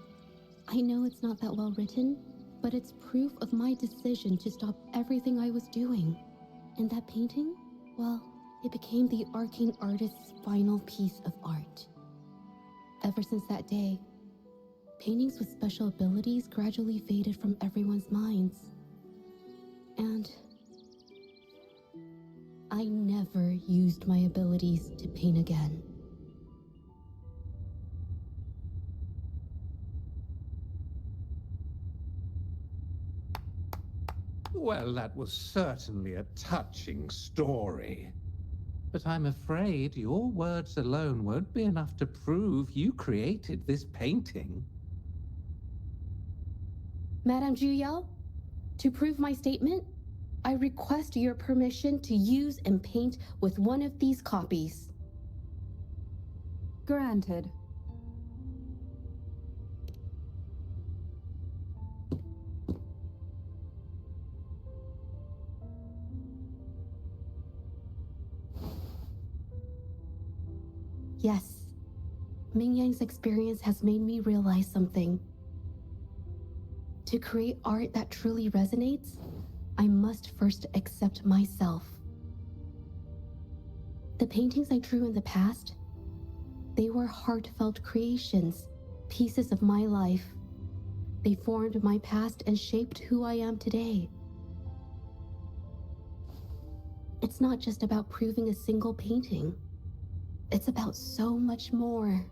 I know it's not that well written, but it's proof of my decision to stop everything I was doing. And that painting, well, it became the arcane artist's final piece of art. Ever since that day, paintings with special abilities gradually faded from everyone's minds. And I never used my abilities to paint again. Well, that was certainly a touching story. But I'm afraid your words alone won't be enough to prove you created this painting. Madame Juyao, to prove my statement, I request your permission to use and paint with one of these copies. Granted. Yes, Ming Yang's experience has made me realize something. To create art that truly resonates, I must first accept myself. The paintings I drew in the past, they were heartfelt creations, pieces of my life. They formed my past and shaped who I am today. It's not just about proving a single painting. It's about so much more.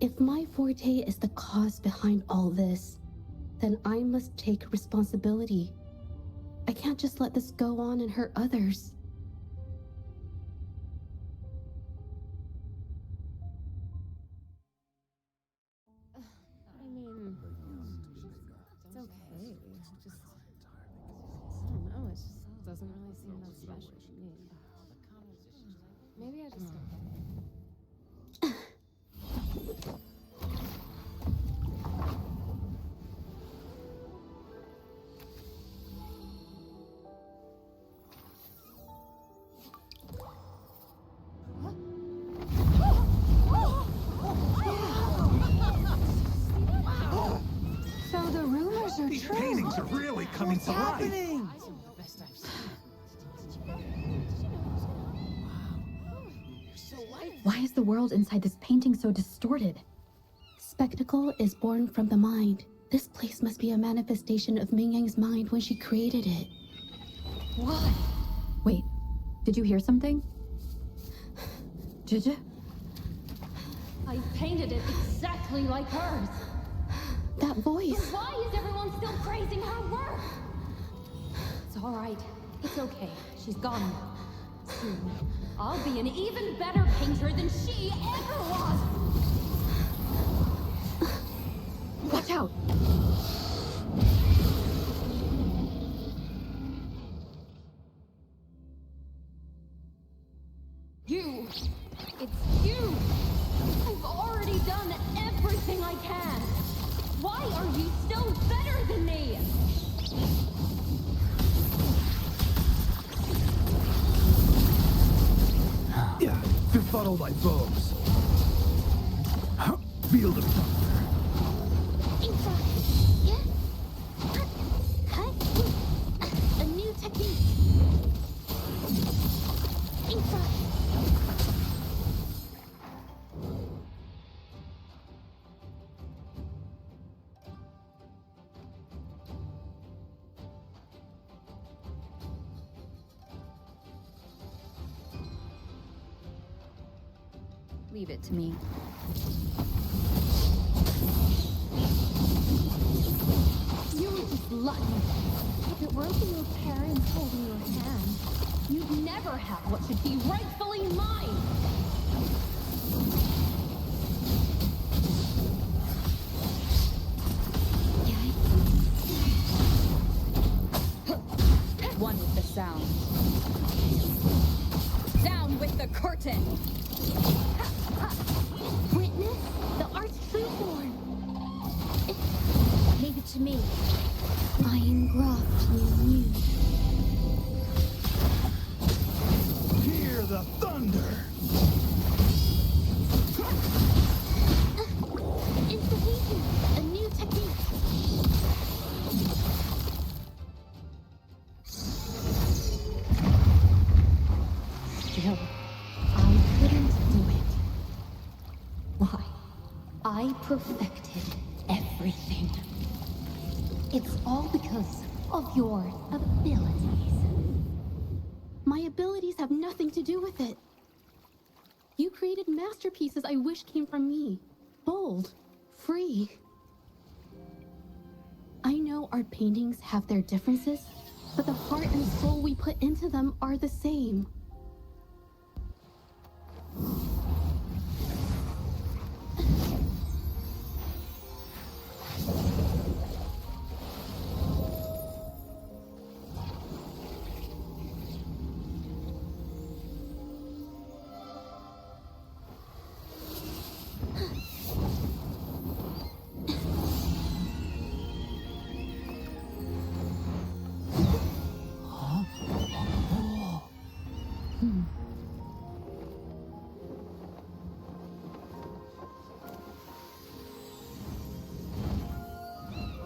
If my forte is the cause behind all this, then I must take responsibility. I can't just let this go on and hurt others. I mean, it's okay. Just, I don't know, it just doesn't really seem that special to me. Maybe I just don't get it. So the rumors are These true. paintings are really coming to life. Why is the world inside this painting so distorted? Spectacle is born from the mind. This place must be a manifestation of Ming Yang's mind when she created it. What? Wait, did you hear something? Zhezhi? I painted it exactly like hers. That voice. So why is everyone still praising her work? It's all right. It's okay. She's gone now. Soon, I'll be an even better painter than she ever was. Watch out! You! It's you! I've already done everything I can! Why are you still better than me? Yeah, befuddle my foes. Field of thunder. A new technique. Leave it to me. You were just lucky. If it weren't for your parents holding your hand, you'd never have what should be rightfully mine. One with the sound. Down with the curtain! Witness the art's true form. Leave it to me. I engraft in you. Hear the thunder. Instigating a new technique. Still, I couldn't do it. Why? I perfected everything. It's all because of your abilities. My abilities have nothing to do with it. You created masterpieces I wish came from me. Bold, free. I know our paintings have their differences, but the heart and soul we put into them are the same.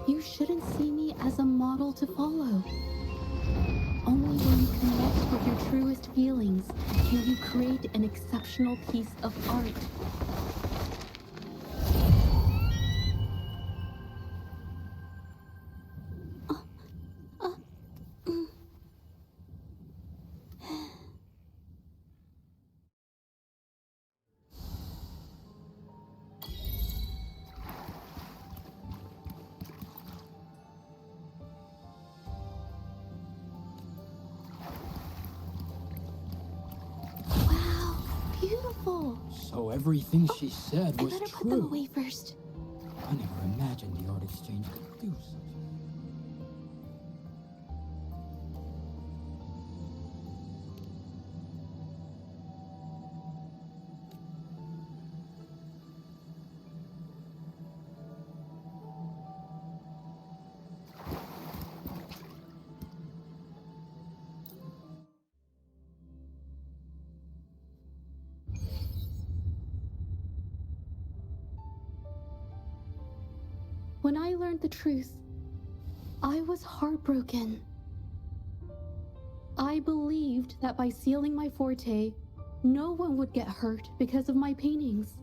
You shouldn't see me as a model to follow. Only when you connect with your truest feelings can you create an exceptional piece of art. Wow, beautiful. So everything she said I was better put them true. away first. I never imagined the art exchange could do such. When I learned the truth, I was heartbroken. I believed that by sealing my forte, no one would get hurt because of my paintings.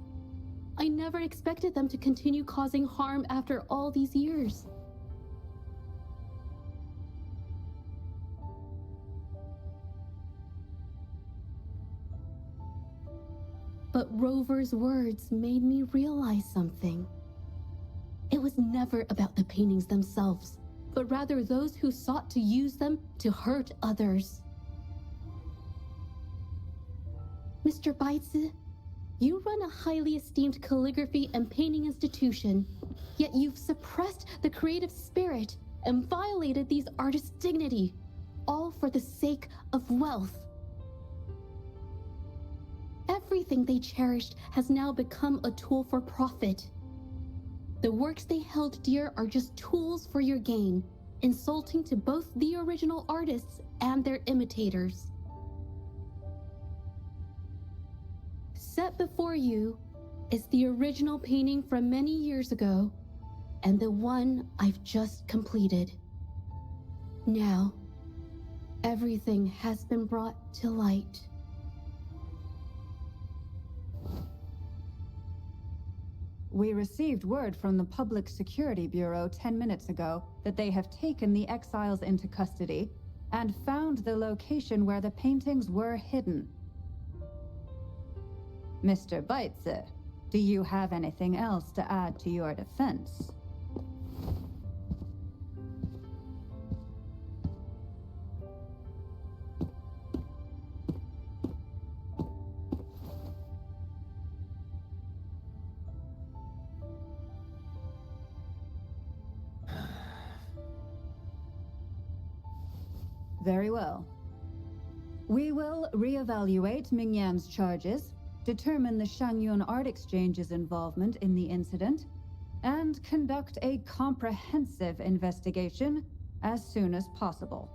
I never expected them to continue causing harm after all these years. But Rover's words made me realize something. It was never about the paintings themselves, but rather those who sought to use them to hurt others. Mr. Baitsu, you run a highly esteemed calligraphy and painting institution, yet you've suppressed the creative spirit and violated these artists' dignity, all for the sake of wealth. Everything they cherished has now become a tool for profit. The works they held dear are just tools for your gain, insulting to both the original artists and their imitators. Set before you is the original painting from many years ago, and the one I've just completed. Now, everything has been brought to light. We received word from the Public Security Bureau 10 minutes ago that they have taken the exiles into custody and found the location where the paintings were hidden. Mr. Beitzer, do you have anything else to add to your defense? Very well. We will reevaluate Mingyan's charges, determine the Shangyun Art Exchange's involvement in the incident, and conduct a comprehensive investigation as soon as possible.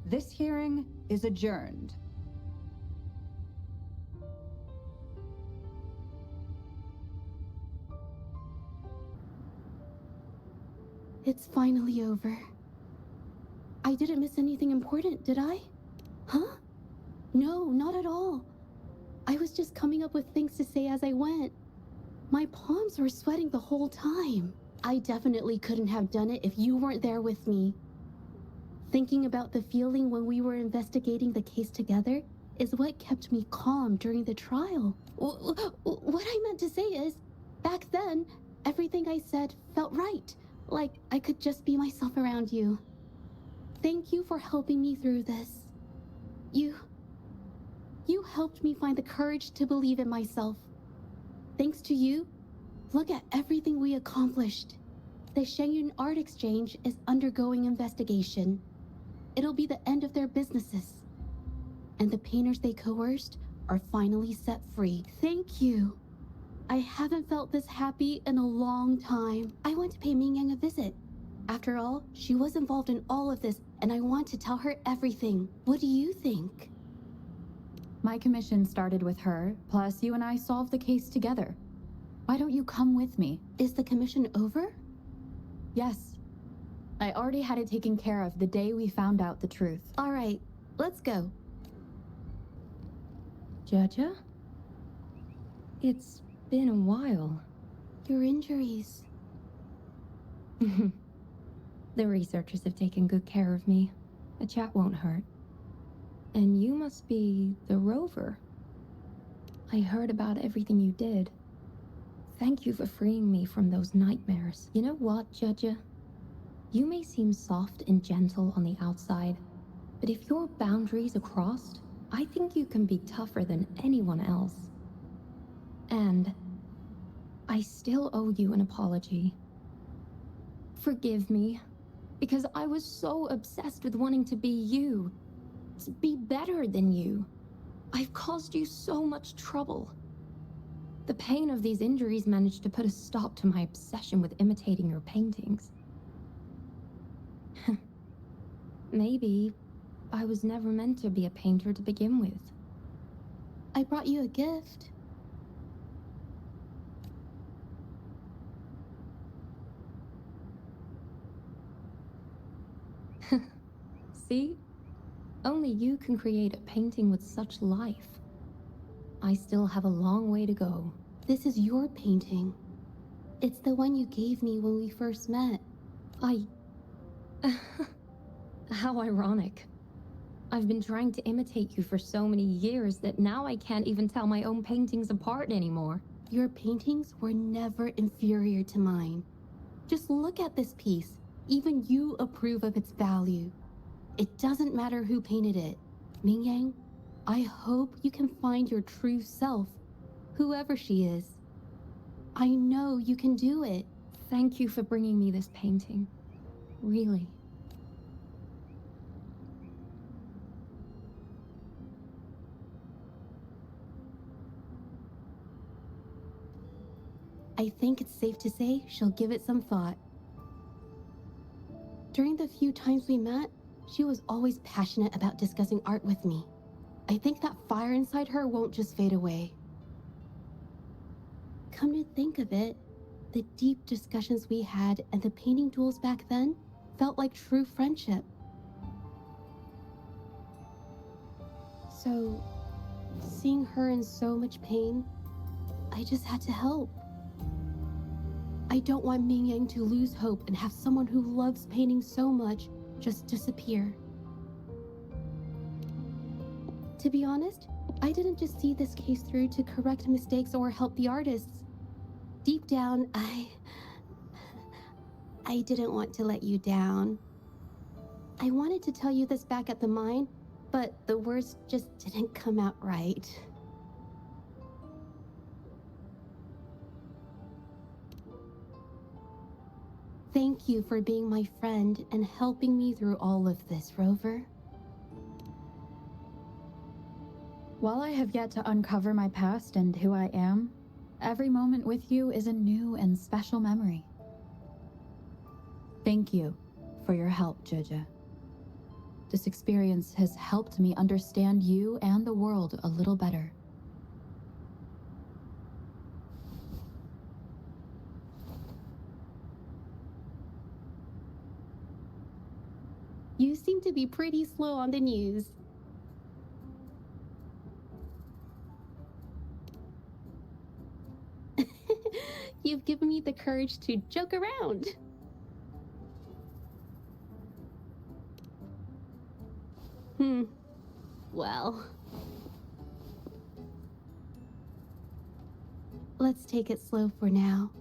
This hearing is adjourned. It's finally over. I didn't miss anything important, did I? Huh? No, not at all. I was just coming up with things to say as I went. My palms were sweating the whole time. I definitely couldn't have done it if you weren't there with me. Thinking about the feeling when we were investigating the case together is what kept me calm during the trial. What I meant to say is, back then, everything I said felt right. Like I could just be myself around you. Thank you for helping me through this. You helped me find the courage to believe in myself. Thanks to you, look at everything we accomplished. The Shangyun Art Exchange is undergoing investigation. It'll be the end of their businesses. And the painters they coerced are finally set free. Thank you. I haven't felt this happy in a long time. I want to pay Mingyang a visit. After all, she was involved in all of this, and I want to tell her everything. What do you think? My commission started with her, plus you and I solved the case together. Why don't you come with me? Is the commission over? Yes. I already had it taken care of the day we found out the truth. All right, let's go. Zhezhi? It's been a while. Your injuries. The researchers have taken good care of me. A chat won't hurt. And you must be the rover. I heard about everything you did. Thank you for freeing me from those nightmares. You know what, Zhezhi? You may seem soft and gentle on the outside, but if your boundaries are crossed, I think you can be tougher than anyone else. And I still owe you an apology. Forgive me, because I was so obsessed with wanting to be you, to be better than you. I've caused you so much trouble. The pain of these injuries managed to put a stop to my obsession with imitating your paintings. Maybe I was never meant to be a painter to begin with. I brought you a gift. See? Only you can create a painting with such life. I still have a long way to go. This is your painting. It's the one you gave me when we first met. How ironic. I've been trying to imitate you for so many years that now I can't even tell my own paintings apart anymore. Your paintings were never inferior to mine. Just look at this piece. Even you approve of its value. It doesn't matter who painted it. Mingyang, I hope you can find your true self, whoever she is. I know you can do it. Thank you for bringing me this painting. Really. I think it's safe to say she'll give it some thought. During the few times we met, she was always passionate about discussing art with me. I think that fire inside her won't just fade away. Come to think of it, the deep discussions we had and the painting duels back then felt like true friendship. So, seeing her in so much pain, I just had to help. I don't want Ming Yang to lose hope and have someone who loves painting so much just disappear. To be honest, I didn't just see this case through to correct mistakes or help the artists. Deep down, I didn't want to let you down. I wanted to tell you this back at the mine, but the words just didn't come out right. Thank you for being my friend and helping me through all of this, Rover. While I have yet to uncover my past and who I am, every moment with you is a new and special memory. Thank you for your help, Zhezhi. This experience has helped me understand you and the world a little better. You seem to be pretty slow on the news. You've given me the courage to joke around. Well. Let's take it slow for now.